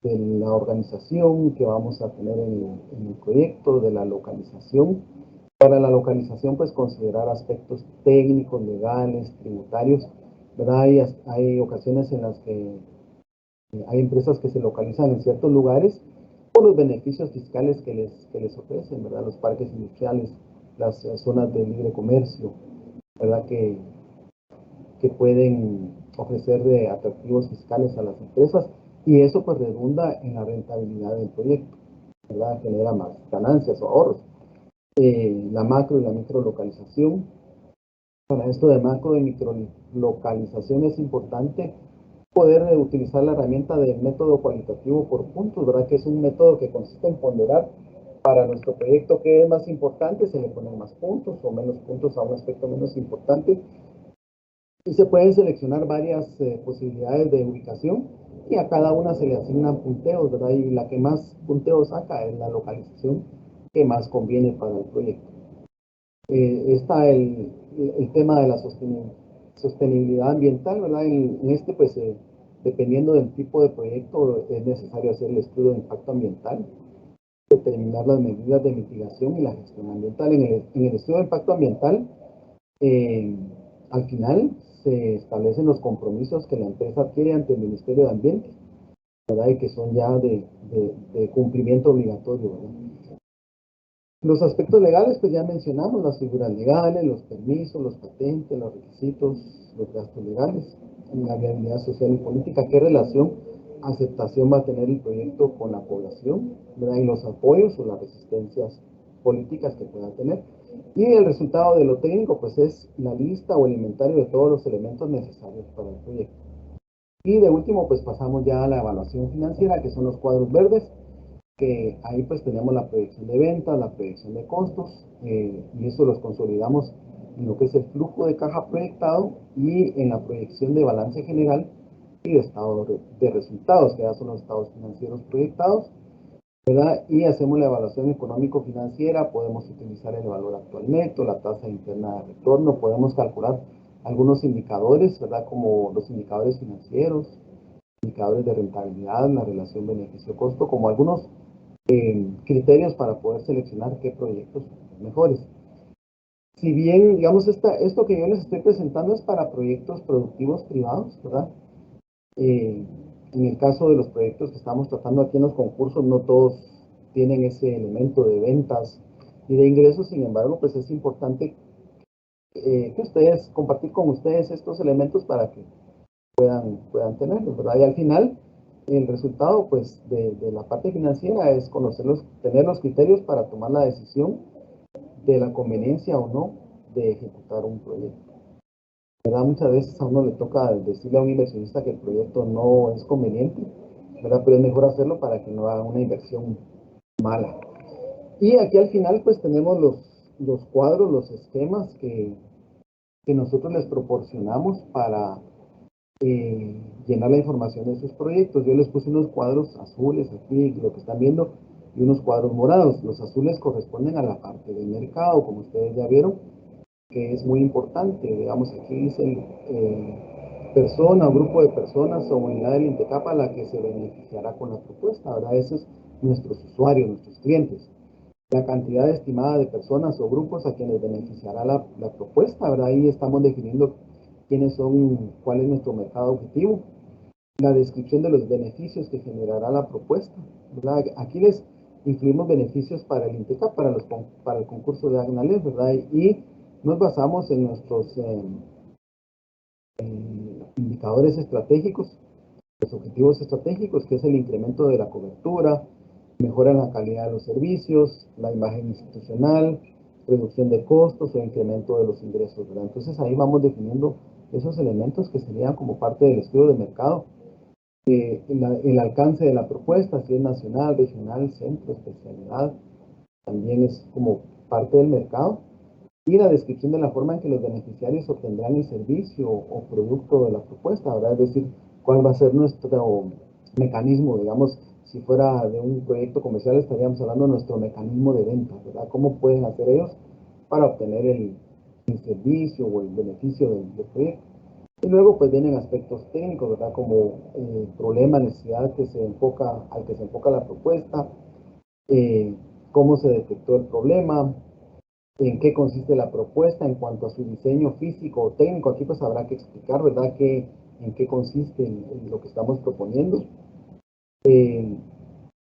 de la organización que vamos a tener en el proyecto, de la localización. Para la localización, pues considerar aspectos técnicos, legales, tributarios, ¿verdad? Hay ocasiones en las que hay empresas que se localizan en ciertos lugares por los beneficios fiscales que les ofrecen, ¿verdad? Los parques industriales, las zonas de libre comercio, ¿verdad? Que pueden ofrecer de atractivos fiscales a las empresas, y eso pues redunda en la rentabilidad del proyecto, ¿verdad? Genera más ganancias o ahorros. La macro y la micro localización. Para esto de macro y micro localización es importante poder utilizar la herramienta del método cualitativo por puntos, ¿verdad? Que es un método que consiste en ponderar para nuestro proyecto qué es más importante, se le ponen más puntos o menos puntos a un aspecto menos importante, y se pueden seleccionar varias posibilidades de ubicación, y a cada una se le asignan punteos, ¿verdad? Y la que más punteos saca es la localización que más conviene para el proyecto. Está el tema de la sostenibilidad ambiental, ¿verdad? En este, pues, dependiendo del tipo de proyecto, es necesario hacer el estudio de impacto ambiental, determinar las medidas de mitigación y la gestión ambiental. En el estudio de impacto ambiental, eh, al final se establecen los compromisos que la empresa adquiere ante el Ministerio de Ambiente, ¿verdad? Y que son ya de cumplimiento obligatorio, ¿verdad? Los aspectos legales, pues ya mencionamos las figuras legales, los permisos, los patentes, los requisitos, los gastos legales, la viabilidad social y política, qué relación, aceptación va a tener el proyecto con la población, ¿verdad? Y los apoyos o las resistencias políticas que pueda tener. Y el resultado de lo técnico, pues es la lista o el inventario de todos los elementos necesarios para el proyecto. Y de último, pues pasamos ya a la evaluación financiera, que son los cuadros verdes, que ahí pues tenemos la proyección de ventas, la proyección de costos, y eso los consolidamos en lo que es el flujo de caja proyectado y en la proyección de balance general y de estado de resultados, que ya son los estados financieros proyectados, ¿verdad? Y hacemos la evaluación económico-financiera, podemos utilizar el valor actual neto, la tasa interna de retorno, podemos calcular algunos indicadores, ¿verdad? Como los indicadores financieros, indicadores de rentabilidad, la relación beneficio-costo, como algunos criterios para poder seleccionar qué proyectos son mejores. Si bien, digamos, esto que yo les estoy presentando es para proyectos productivos privados, ¿verdad? Eh, en el caso de los proyectos que estamos tratando aquí en los concursos, no todos tienen ese elemento de ventas y de ingresos. Sin embargo, pues es importante que ustedes, compartir con ustedes estos elementos para que puedan tenerlos, ¿verdad? Y al final, el resultado, pues, de la parte financiera es tener los criterios para tomar la decisión de la conveniencia o no de ejecutar un proyecto. ¿Verdad? Muchas veces a uno le toca decirle a un inversionista que el proyecto no es conveniente, ¿verdad? Pero es mejor hacerlo para que no haga una inversión mala. Y aquí al final pues tenemos los cuadros, los esquemas que nosotros les proporcionamos para llenar la información de sus proyectos. Yo les puse unos cuadros azules aquí, lo que están viendo, y unos cuadros morados. Los azules corresponden a la parte del mercado, como ustedes ya vieron, que es muy importante. Digamos, aquí dice persona o grupo de personas o unidad del INTECAP a la que se beneficiará con la propuesta. Ahora, esos son nuestros usuarios, nuestros clientes. La cantidad estimada de personas o grupos a quienes beneficiará la propuesta. ¿Verdad? Ahí estamos definiendo cuál es nuestro mercado objetivo. La descripción de los beneficios que generará la propuesta, ¿verdad? Aquí les incluimos beneficios para el INTECAP, para el concurso de ACNALED, ¿verdad? Y nos basamos en nuestros indicadores estratégicos, los objetivos estratégicos, que es el incremento de la cobertura, mejora en la calidad de los servicios, la imagen institucional, reducción de costos o incremento de los ingresos, ¿verdad? Entonces ahí vamos definiendo esos elementos que serían como parte del estudio de mercado. El alcance de la propuesta, si es nacional, regional, centro, especialidad, también es como parte del mercado. Y la descripción de la forma en que los beneficiarios obtendrán el servicio o producto de la propuesta, ¿verdad? Es decir, cuál va a ser nuestro mecanismo, digamos, si fuera de un proyecto comercial estaríamos hablando de nuestro mecanismo de venta, ¿verdad? ¿Cómo pueden hacer ellos para obtener el servicio o el beneficio del proyecto? Y luego pues vienen aspectos técnicos, ¿verdad? Como problema, necesidad al que se enfoca la propuesta, cómo se detectó el problema, en qué consiste la propuesta en cuanto a su diseño físico o técnico. Aquí pues habrá que explicar, ¿verdad? En qué consiste en lo que estamos proponiendo.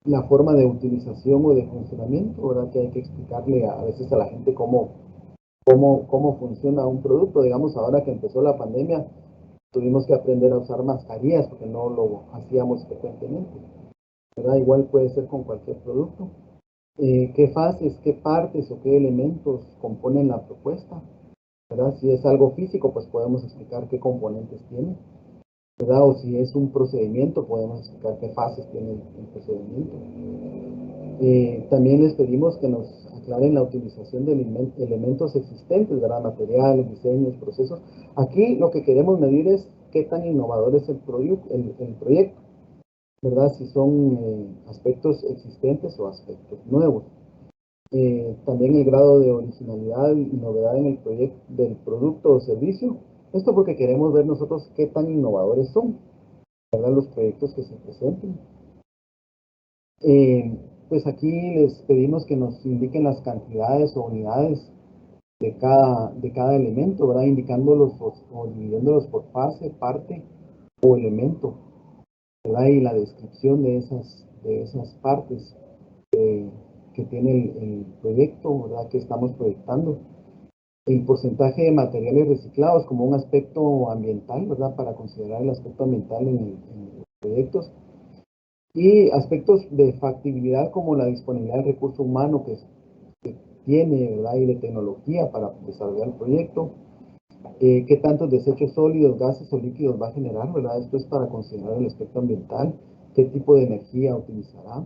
La forma de utilización o de funcionamiento, ¿verdad? Que hay que explicarle a veces a la gente cómo funciona un producto. Digamos, ahora que empezó la pandemia, tuvimos que aprender a usar mascarillas porque no lo hacíamos frecuentemente, ¿verdad? Igual puede ser con cualquier producto. ¿Qué fases, qué partes o qué elementos componen la propuesta? ¿Verdad? Si es algo físico, pues podemos explicar qué componentes tiene, ¿verdad? O si es un procedimiento, podemos explicar qué fases tiene el procedimiento. También les pedimos que nos aclaren la utilización de elementos existentes, ¿verdad? Materiales, diseños, procesos. Aquí lo que queremos medir es qué tan innovador es el proyecto, ¿verdad? Si son aspectos existentes o aspectos nuevos. También el grado de originalidad y novedad en el proyecto del producto o servicio. Esto porque queremos ver nosotros qué tan innovadores son, ¿verdad? Los proyectos que se presenten. Pues aquí les pedimos que nos indiquen las cantidades o unidades de cada elemento, ¿verdad? Indicándolos o dividiéndolos por fase, parte o elemento, ¿verdad? Y la descripción de esas partes que tiene el proyecto, ¿verdad? Que estamos proyectando. El porcentaje de materiales reciclados como un aspecto ambiental, ¿verdad? Para considerar el aspecto ambiental en los proyectos. Y aspectos de factibilidad como la disponibilidad del recurso humano que tiene, ¿verdad? Y de tecnología para desarrollar el proyecto. ¿Qué tantos desechos sólidos, gases o líquidos va a generar, ¿verdad? Esto es para considerar el aspecto ambiental. ¿Qué tipo de energía utilizará?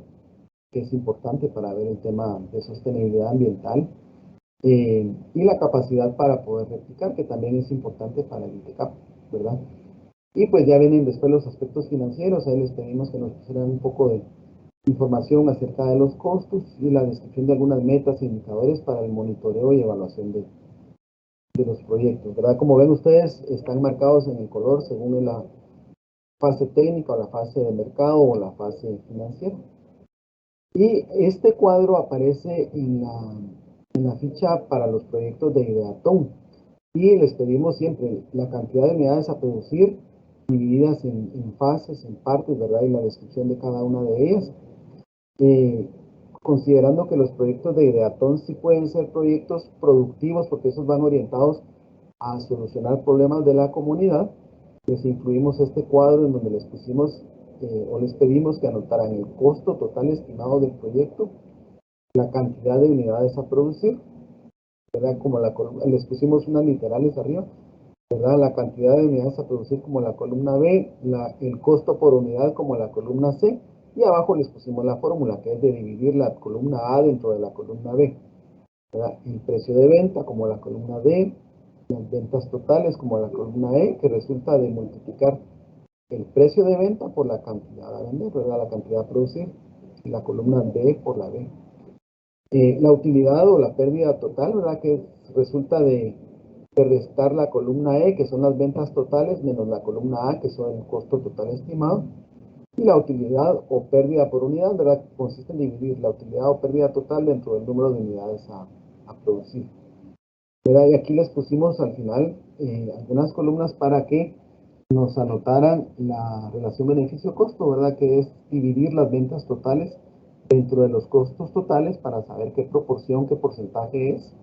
Que es importante para ver el tema de sostenibilidad ambiental. Y la capacidad para poder replicar, que también es importante para el INTECAP, ¿verdad? Y pues ya vienen después los aspectos financieros, ahí les pedimos que nos pusieran un poco de información acerca de los costos y la descripción de algunas metas e indicadores para el monitoreo y evaluación de los proyectos, ¿verdad? Como ven ustedes, están marcados en el color según la fase técnica o la fase de mercado o la fase financiera. Y este cuadro aparece en la ficha para los proyectos de Ideatón. Y les pedimos siempre la cantidad de unidades a producir divididas en fases, en partes, ¿verdad? Y la descripción de cada una de ellas. Considerando que los proyectos de Ideatón sí pueden ser proyectos productivos porque esos van orientados a solucionar problemas de la comunidad, les incluimos este cuadro en donde les pusimos o les pedimos que anotaran el costo total estimado del proyecto, la cantidad de unidades a producir, ¿verdad? Como les pusimos unas literales arriba, ¿verdad? La cantidad de unidades a producir como la columna B, el costo por unidad como la columna C, y abajo les pusimos la fórmula, que es de dividir la columna A dentro de la columna B, ¿verdad? El precio de venta como la columna D, las ventas totales como la columna E, que resulta de multiplicar el precio de venta por la cantidad a vender, ¿verdad? La cantidad a producir, y la columna D por la B. La utilidad o la pérdida total, ¿verdad? Que resulta de restar la columna E, que son las ventas totales, menos la columna A, que son el costo total estimado. Y la utilidad o pérdida por unidad, ¿verdad? Consiste en dividir la utilidad o pérdida total dentro del número de unidades a producir, ¿verdad? Y aquí les pusimos al final algunas columnas para que nos anotaran la relación beneficio-costo, ¿verdad? Que es dividir las ventas totales dentro de los costos totales para saber qué proporción, qué porcentaje es.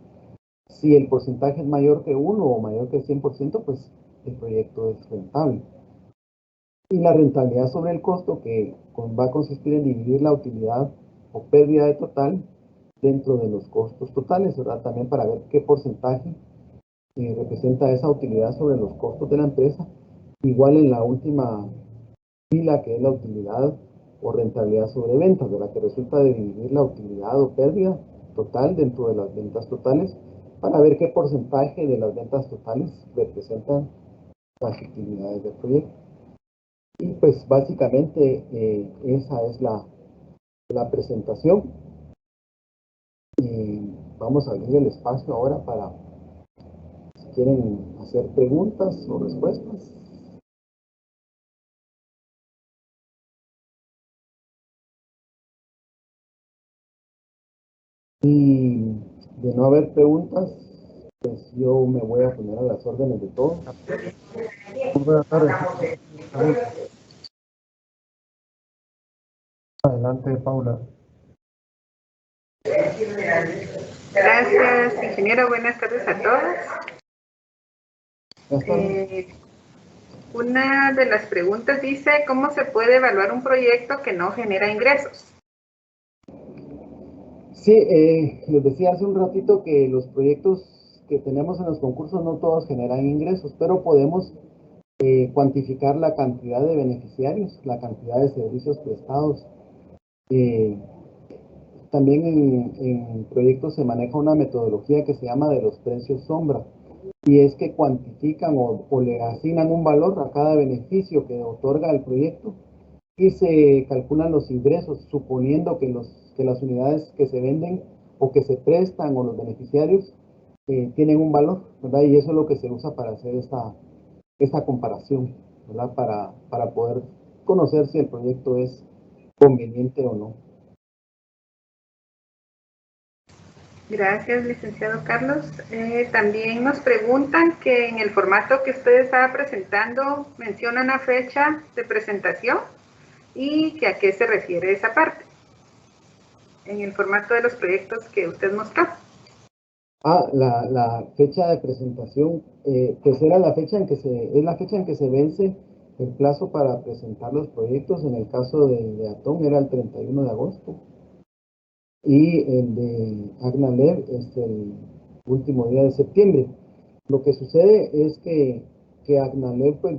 Si el porcentaje es mayor que 1 o mayor que el 100%, pues el proyecto es rentable. Y la rentabilidad sobre el costo, que va a consistir en dividir la utilidad o pérdida de total dentro de los costos totales, ¿verdad? También para ver qué porcentaje representa esa utilidad sobre los costos de la empresa. Igual en la última fila, que es la utilidad o rentabilidad sobre ventas, de la que resulta de dividir la utilidad o pérdida total dentro de las ventas totales, para ver qué porcentaje de las ventas totales representan las utilidades del proyecto. Y pues básicamente esa es la presentación. Vamos a abrir el espacio ahora para si quieren hacer preguntas o respuestas. Y de no haber preguntas, pues yo me voy a poner a las órdenes de todos. Buenas tardes. Adelante, Paula. Gracias, ingeniero. Buenas tardes a todos. Una de las preguntas dice, ¿cómo se puede evaluar un proyecto que no genera ingresos? Sí, les decía hace un ratito que los proyectos que tenemos en los concursos no todos generan ingresos, pero podemos cuantificar la cantidad de beneficiarios, la cantidad de servicios prestados. También en proyectos se maneja una metodología que se llama de los precios sombra, y es que cuantifican o le asignan un valor a cada beneficio que otorga el proyecto y se calculan los ingresos, suponiendo que las unidades que se venden o que se prestan o los beneficiarios tienen un valor, ¿verdad? Y eso es lo que se usa para hacer esta comparación, ¿verdad? Para poder conocer si el proyecto es conveniente o no. Gracias, licenciado Carlos. También nos preguntan que en el formato que usted estaba presentando menciona una fecha de presentación y que a qué se refiere esa parte en el formato de los proyectos que usted mostró. La fecha de presentación, pues era la fecha en que es la fecha en que se vence el plazo para presentar los proyectos. En el caso de Atón era el 31 de agosto. Y el de Agnalev es el último día de septiembre. Lo que sucede es que Agnalev, pues,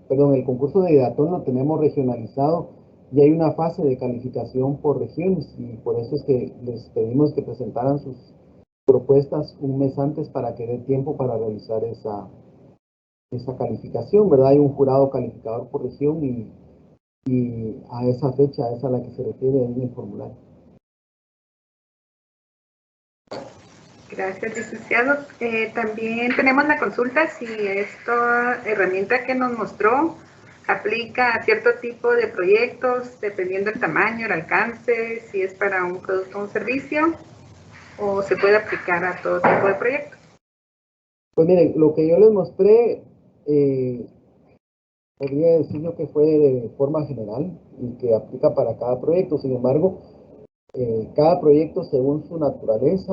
perdón, el concurso de Idatón lo tenemos regionalizado y hay una fase de calificación por regiones, y por eso es que les pedimos que presentaran sus propuestas un mes antes para que dé tiempo para realizar esa calificación, ¿verdad? Hay un jurado calificador por región y a esa fecha es a la que se refiere en el formulario. Gracias, licenciado. También tenemos la consulta si esta herramienta que nos mostró aplica a cierto tipo de proyectos, dependiendo del tamaño, el alcance, si es para un producto o un servicio, o se puede aplicar a todo tipo de proyectos. Pues miren, lo que yo les mostré, podría decir yo que fue de forma general y que aplica para cada proyecto. Sin embargo, Cada proyecto, según su naturaleza,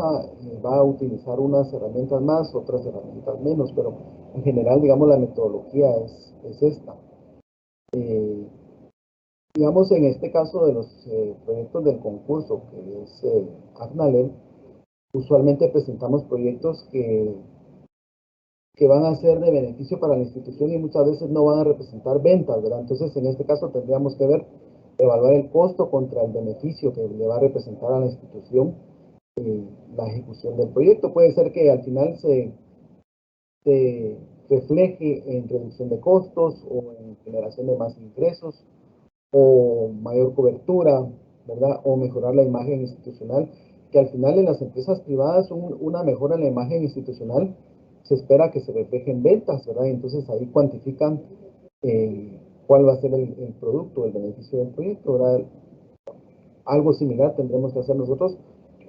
va a utilizar unas herramientas más, otras herramientas menos, pero en general, digamos, la metodología es esta. Digamos, en este caso de los proyectos del concurso, que es ACNALED, usualmente presentamos proyectos que van a ser de beneficio para la institución y muchas veces no van a representar ventas, ¿verdad? Entonces, en este caso tendríamos que evaluar el costo contra el beneficio que le va a representar a la institución la ejecución del proyecto. Puede ser que al final se refleje en reducción de costos o en generación de más ingresos o mayor cobertura, ¿verdad? O mejorar la imagen institucional, que al final en las empresas privadas una mejora en la imagen institucional se espera que se refleje en ventas, ¿verdad? Entonces ahí cuantifican cuál va a ser el producto, el beneficio del proyecto, ¿verdad? Algo similar tendremos que hacer nosotros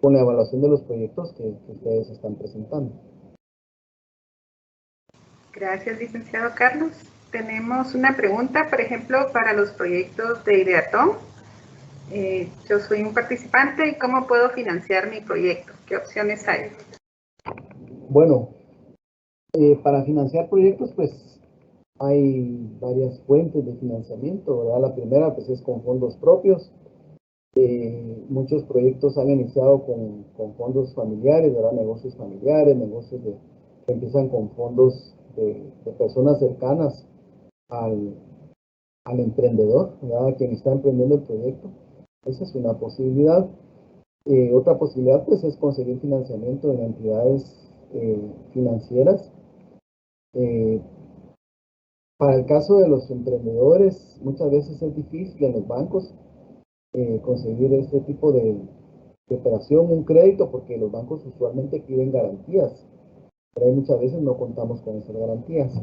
con la evaluación de los proyectos que ustedes están presentando. Gracias, licenciado Carlos. Tenemos una pregunta, por ejemplo, para los proyectos de Ideatón. Yo soy un participante y ¿cómo puedo financiar mi proyecto? ¿Qué opciones hay? Bueno, para financiar proyectos, pues hay varias fuentes de financiamiento, ¿verdad? La primera, pues es con fondos propios. Muchos proyectos han iniciado con fondos familiares, ¿verdad? Negocios familiares, negocios que empiezan con fondos de personas cercanas al emprendedor, ¿verdad? Quien está emprendiendo el proyecto. Esa es una posibilidad. Otra posibilidad, pues, es conseguir financiamiento en entidades financieras. Para el caso de los emprendedores, muchas veces es difícil en los bancos conseguir este tipo de operación, un crédito, porque los bancos usualmente piden garantías, pero hay muchas veces no contamos con esas garantías.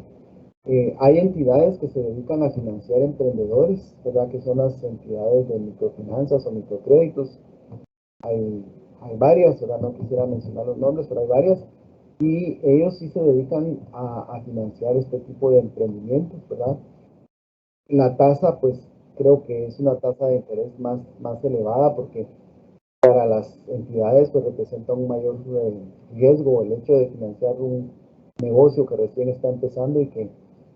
Hay entidades que se dedican a financiar emprendedores, ¿verdad? Que son las entidades de microfinanzas o microcréditos. Hay varias, ¿verdad? No quisiera mencionar los nombres, pero hay varias. Y ellos sí se dedican a financiar este tipo de emprendimientos, ¿verdad? La tasa, pues creo que es una tasa de interés más elevada porque para las entidades pues representa un mayor riesgo el hecho de financiar un negocio que recién está empezando y que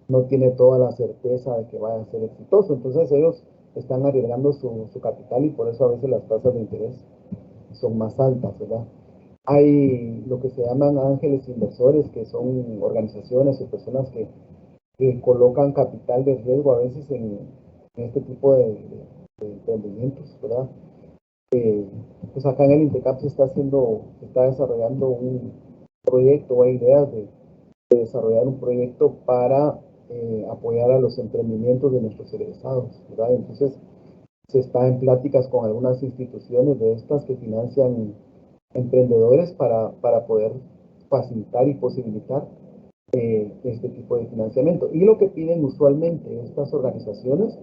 no tiene toda la certeza de que vaya a ser exitoso. Entonces ellos están arriesgando su capital y por eso a veces las tasas de interés son más altas, ¿verdad? Hay lo que se llaman ángeles inversores, que son organizaciones o personas que colocan capital de riesgo a veces en este tipo de emprendimientos, ¿verdad? Pues acá en el INTECAP se está desarrollando un proyecto o ideas de desarrollar un proyecto para apoyar a los emprendimientos de nuestros egresados, ¿verdad? Entonces se está en pláticas con algunas instituciones de estas que financian emprendedores para poder facilitar y posibilitar este tipo de financiamiento. Y lo que piden usualmente estas organizaciones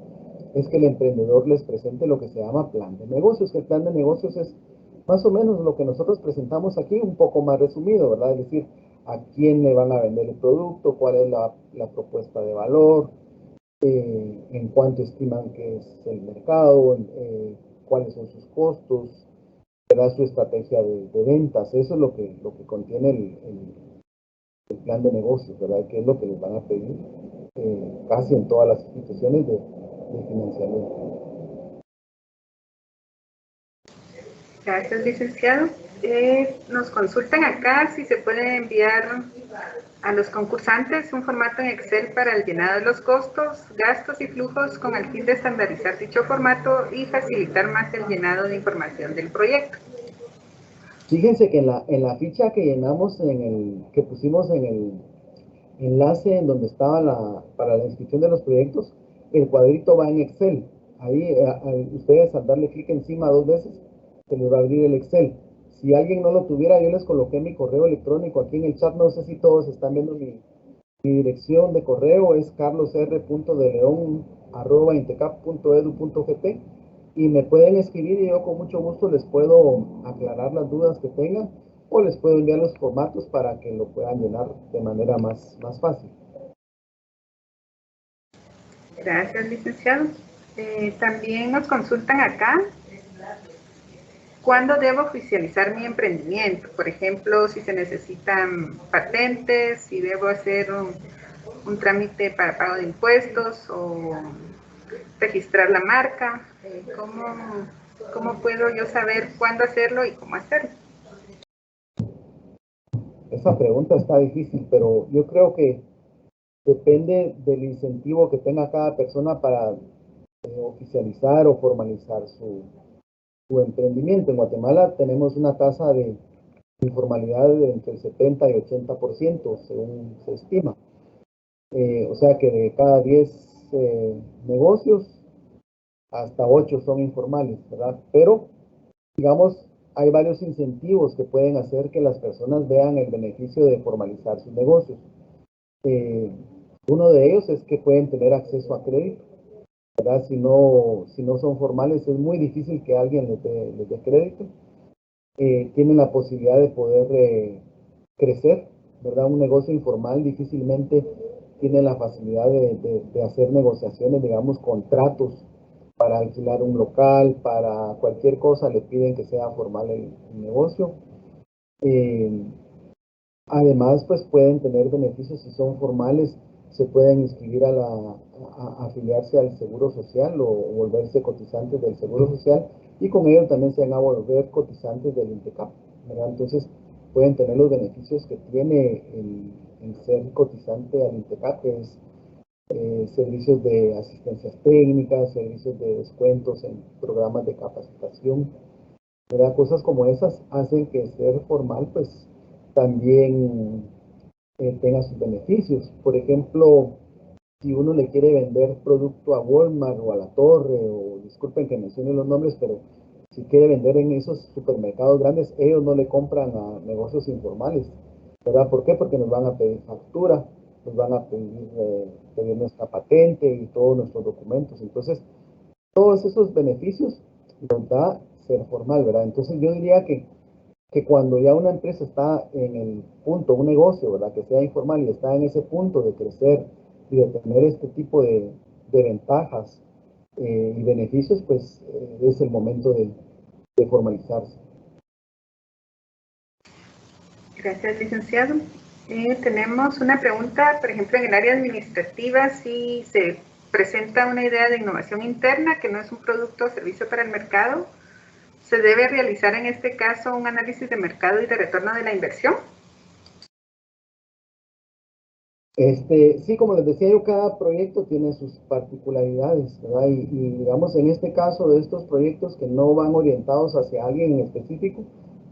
es que el emprendedor les presente lo que se llama plan de negocios, que el plan de negocios es más o menos lo que nosotros presentamos aquí, un poco más resumido, ¿verdad? Es decir, a quién le van a vender el producto, cuál es la propuesta de valor, en cuánto estiman que es el mercado, cuáles son sus costos, ¿verdad? Su estrategia de ventas. Eso es lo que contiene el plan de negocios, ¿verdad? Que es lo que les van a pedir casi en todas las instituciones de financiamiento. Gracias, licenciado. Nos consultan acá si se puede enviar a los concursantes un formato en Excel para el llenado de los costos, gastos y flujos con el fin de estandarizar dicho formato y facilitar más el llenado de información del proyecto. Fíjense que en la ficha que llenamos, que pusimos en el enlace en donde estaba para la inscripción de los proyectos, el cuadrito va en Excel. Ahí ustedes al darle clic encima 2 veces, se les va a abrir el Excel. Si alguien no lo tuviera, yo les coloqué mi correo electrónico aquí en el chat. No sé si todos están viendo mi dirección de correo. Es carlosr.deleon@intecap.edu.gt y me pueden escribir y yo con mucho gusto les puedo aclarar las dudas que tengan o les puedo enviar los formatos para que lo puedan llenar de manera más fácil. Gracias, licenciado. También nos consultan acá ¿cuándo debo oficializar mi emprendimiento? Por ejemplo, si se necesitan patentes, si debo hacer un trámite para pago de impuestos o registrar la marca. ¿Cómo puedo yo saber cuándo hacerlo y cómo hacerlo? Esa pregunta está difícil, pero yo creo que depende del incentivo que tenga cada persona para oficializar o formalizar su emprendimiento. En Guatemala tenemos una tasa de informalidad de entre el 70 y 80%, según se estima. O sea que de cada 10 negocios, hasta 8 son informales, ¿verdad? Pero, digamos, hay varios incentivos que pueden hacer que las personas vean el beneficio de formalizar sus negocios. Uno de ellos es que pueden tener acceso a crédito, ¿verdad? Si no son formales, es muy difícil que alguien les dé crédito. Tienen la posibilidad de poder crecer, ¿verdad? Un negocio informal difícilmente tiene la facilidad de hacer negociaciones, digamos, contratos para alquilar un local, para cualquier cosa, le piden que sea formal el negocio. Eh, Además, pues pueden tener beneficios si son formales, se pueden inscribir a afiliarse al Seguro Social o volverse cotizantes del Seguro Social y con ello también se van a volver cotizantes del INTECAP, ¿verdad? Entonces pueden tener los beneficios que tiene el ser cotizante al INTECAP, que es servicios de asistencias técnicas, servicios de descuentos en programas de capacitación, ¿verdad? Cosas como esas hacen que ser formal pues también tenga sus beneficios. Por ejemplo, si uno le quiere vender producto a Walmart o a La Torre, o disculpen que mencione los nombres, pero si quiere vender en esos supermercados grandes, ellos no le compran a negocios informales, ¿verdad? ¿Por qué? Porque nos van a pedir factura, nos van a pedir nuestra patente y todos nuestros documentos. Entonces, todos esos beneficios los da ser formal, ¿verdad? Entonces yo diría que cuando ya una empresa está en el punto, un negocio, ¿verdad? Que sea informal y está en ese punto de crecer y de tener este tipo de ventajas y beneficios, pues es el momento de formalizarse. Gracias, licenciado. Tenemos una pregunta, por ejemplo, en el área administrativa, si se presenta una idea de innovación interna que no es un producto o servicio para el mercado, ¿se debe realizar en este caso un análisis de mercado y de retorno de la inversión? Sí, como les decía yo, cada proyecto tiene sus particularidades, ¿verdad? Y digamos, en este caso de estos proyectos que no van orientados hacia alguien en específico,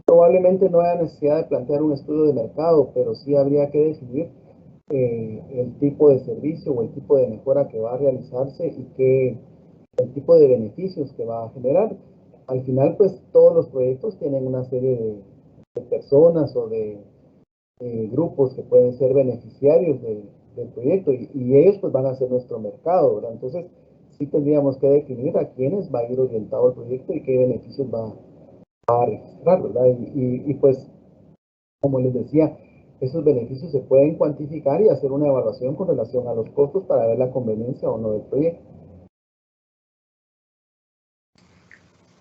probablemente no haya necesidad de plantear un estudio de mercado, pero sí habría que definir el tipo de servicio o el tipo de mejora que va a realizarse y el tipo de beneficios que va a generar. Al final, pues todos los proyectos tienen una serie de personas o de grupos que pueden ser beneficiarios del proyecto y ellos pues van a ser nuestro mercado, ¿verdad? Entonces sí tendríamos que definir a quiénes va a ir orientado el proyecto y qué beneficios va a registrar, ¿verdad? Y pues, como les decía, esos beneficios se pueden cuantificar y hacer una evaluación con relación a los costos para ver la conveniencia o no del proyecto.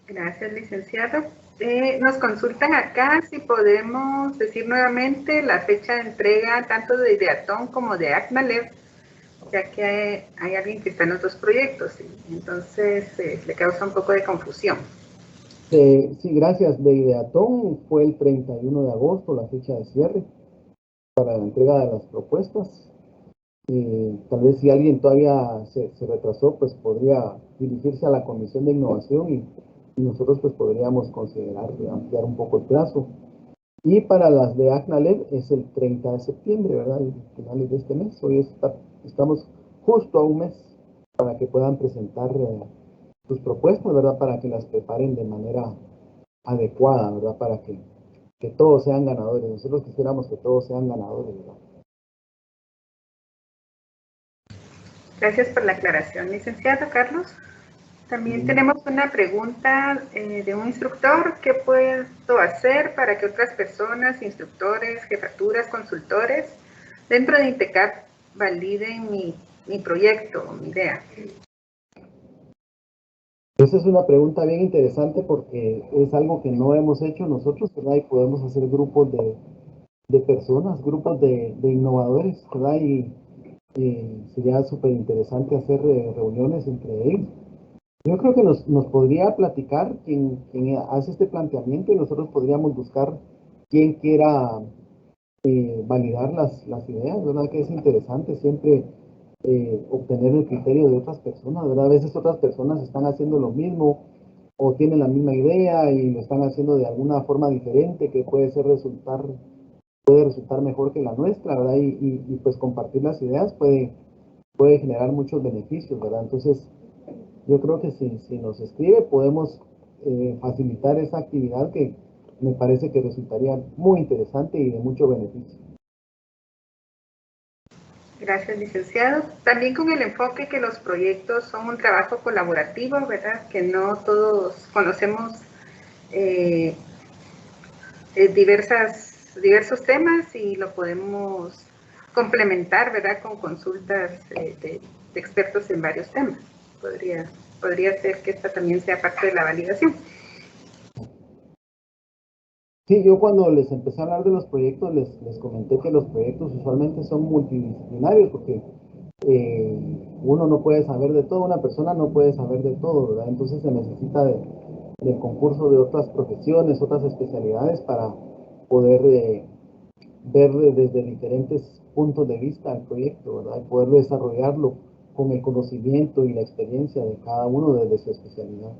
Gracias, licenciado. Nos consultan acá si podemos decir nuevamente la fecha de entrega tanto de Ideatón como de ACNALED, ya que hay alguien que está en los dos proyectos, entonces le causa un poco de confusión. Sí, gracias. De Ideatón fue el 31 de agosto la fecha de cierre para la entrega de las propuestas. Tal vez si alguien todavía se retrasó, pues podría dirigirse a la Comisión de Innovación y nosotros pues podríamos considerar ampliar un poco el plazo. Y para las de ACNALED es el 30 de septiembre, ¿verdad? Finales de este mes. Hoy estamos justo a un mes para que puedan presentar sus propuestas, ¿verdad? Para que las preparen de manera adecuada, ¿verdad? Para que todos sean ganadores. Nosotros quisiéramos que todos sean ganadores, ¿verdad? Gracias por la aclaración, licenciado Carlos. También tenemos una pregunta de un instructor. ¿Qué puedo hacer para que otras personas, instructores, jefaturas, consultores, dentro de INTECAP validen mi proyecto o mi idea? Esa es una pregunta bien interesante porque es algo que no hemos hecho nosotros, ¿verdad? Y podemos hacer grupos de personas, grupos de innovadores, ¿verdad? Y sería súper interesante hacer reuniones entre ellos. Yo creo que nos podría platicar quien hace este planteamiento y nosotros podríamos buscar quien quiera validar las ideas, ¿verdad? Que es interesante siempre obtener el criterio de otras personas, ¿verdad? A veces otras personas están haciendo lo mismo o tienen la misma idea y lo están haciendo de alguna forma diferente que puede resultar mejor que la nuestra, ¿verdad? Y pues compartir las ideas puede generar muchos beneficios, ¿verdad? Entonces, yo creo que si nos escribe podemos facilitar esa actividad que me parece que resultaría muy interesante y de mucho beneficio. Gracias, licenciado. También con el enfoque que los proyectos son un trabajo colaborativo, ¿verdad? Que no todos conocemos diversos temas y lo podemos complementar, ¿verdad? Con consultas de expertos en varios temas. Podría ser que esta también sea parte de la validación. Sí, yo cuando les empecé a hablar de los proyectos, les comenté que los proyectos usualmente son multidisciplinarios porque uno no puede saber de todo, una persona no puede saber de todo, ¿verdad? Entonces se necesita del concurso de otras profesiones, otras especialidades para poder ver desde diferentes puntos de vista el proyecto, ¿verdad? Y poder desarrollarlo con el conocimiento y la experiencia de cada uno desde su especialidad.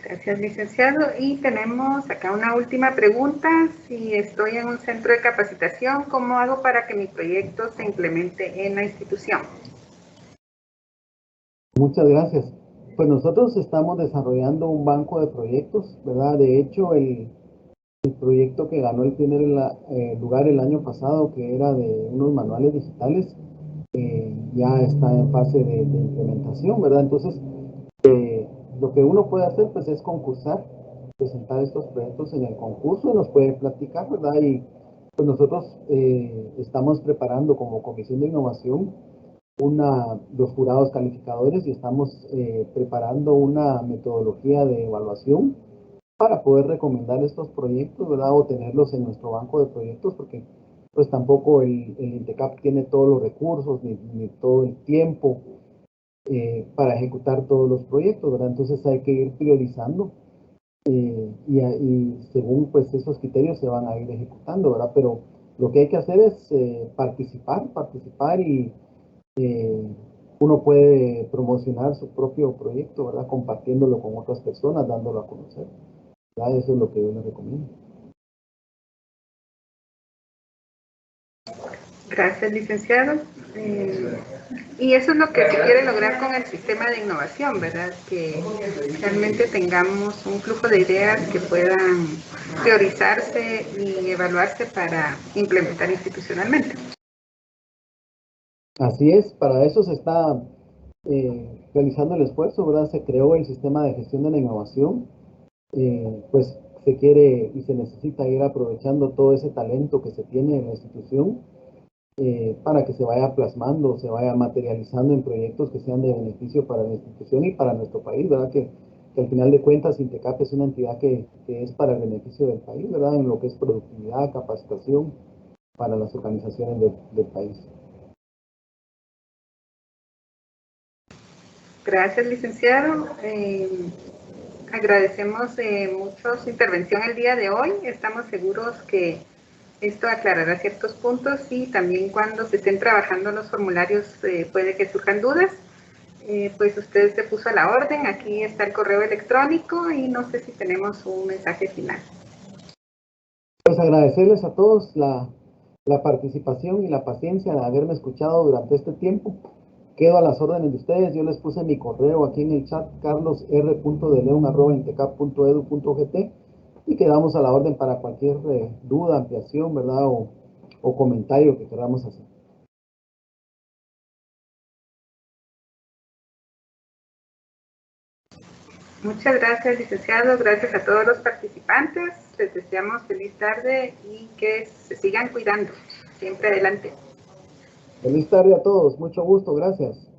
Gracias, licenciado. Y tenemos acá una última pregunta. Si estoy en un centro de capacitación, ¿cómo hago para que mi proyecto se implemente en la institución? Muchas gracias. Pues nosotros estamos desarrollando un banco de proyectos, ¿verdad? De hecho, el proyecto que ganó el primer lugar el año pasado, que era de unos manuales digitales, ya está en fase de implementación, ¿verdad? Entonces, lo que uno puede hacer pues es concursar, presentar estos proyectos en el concurso y nos puede platicar, ¿verdad? Y pues nosotros estamos preparando como Comisión de Innovación los jurados calificadores y estamos preparando una metodología de evaluación para poder recomendar estos proyectos, ¿verdad? O tenerlos en nuestro banco de proyectos, porque pues tampoco el INTECAP tiene todos los recursos ni todo el tiempo para ejecutar todos los proyectos, ¿verdad? Entonces hay que ir priorizando y según pues esos criterios se van a ir ejecutando, ¿verdad? Pero lo que hay que hacer es participar y eh, uno puede promocionar su propio proyecto, ¿verdad? Compartiéndolo con otras personas, dándolo a conocer, ¿verdad? Eso es lo que yo les recomiendo. Gracias, licenciado. Y eso es lo que se quiere lograr con el sistema de innovación, ¿verdad? Que realmente tengamos un flujo de ideas que puedan priorizarse y evaluarse para implementar institucionalmente. Así es, para eso se está realizando el esfuerzo, ¿verdad? Se creó el sistema de gestión de la innovación, pues se quiere y se necesita ir aprovechando todo ese talento que se tiene en la institución para que se vaya plasmando, se vaya materializando en proyectos que sean de beneficio para la institución y para nuestro país, ¿verdad? Que al final de cuentas INTECAP es una entidad que es para el beneficio del país, ¿verdad? En lo que es productividad, capacitación para las organizaciones del país. Gracias, licenciado. Agradecemos mucho su intervención el día de hoy. Estamos seguros que esto aclarará ciertos puntos y también cuando se estén trabajando los formularios puede que surjan dudas. Pues usted se puso a la orden, aquí está el correo electrónico y no sé si tenemos un mensaje final. Pues agradecerles a todos la participación y la paciencia de haberme escuchado durante este tiempo. Quedo a las órdenes de ustedes. Yo les puse mi correo aquí en el chat, carlosr.deleon@intecap.edu.gt, y quedamos a la orden para cualquier duda, ampliación, ¿verdad? O comentario que queramos hacer. Muchas gracias, licenciado. Gracias a todos los participantes. Les deseamos feliz tarde y que se sigan cuidando. Siempre adelante. Feliz tarde a todos. Mucho gusto. Gracias.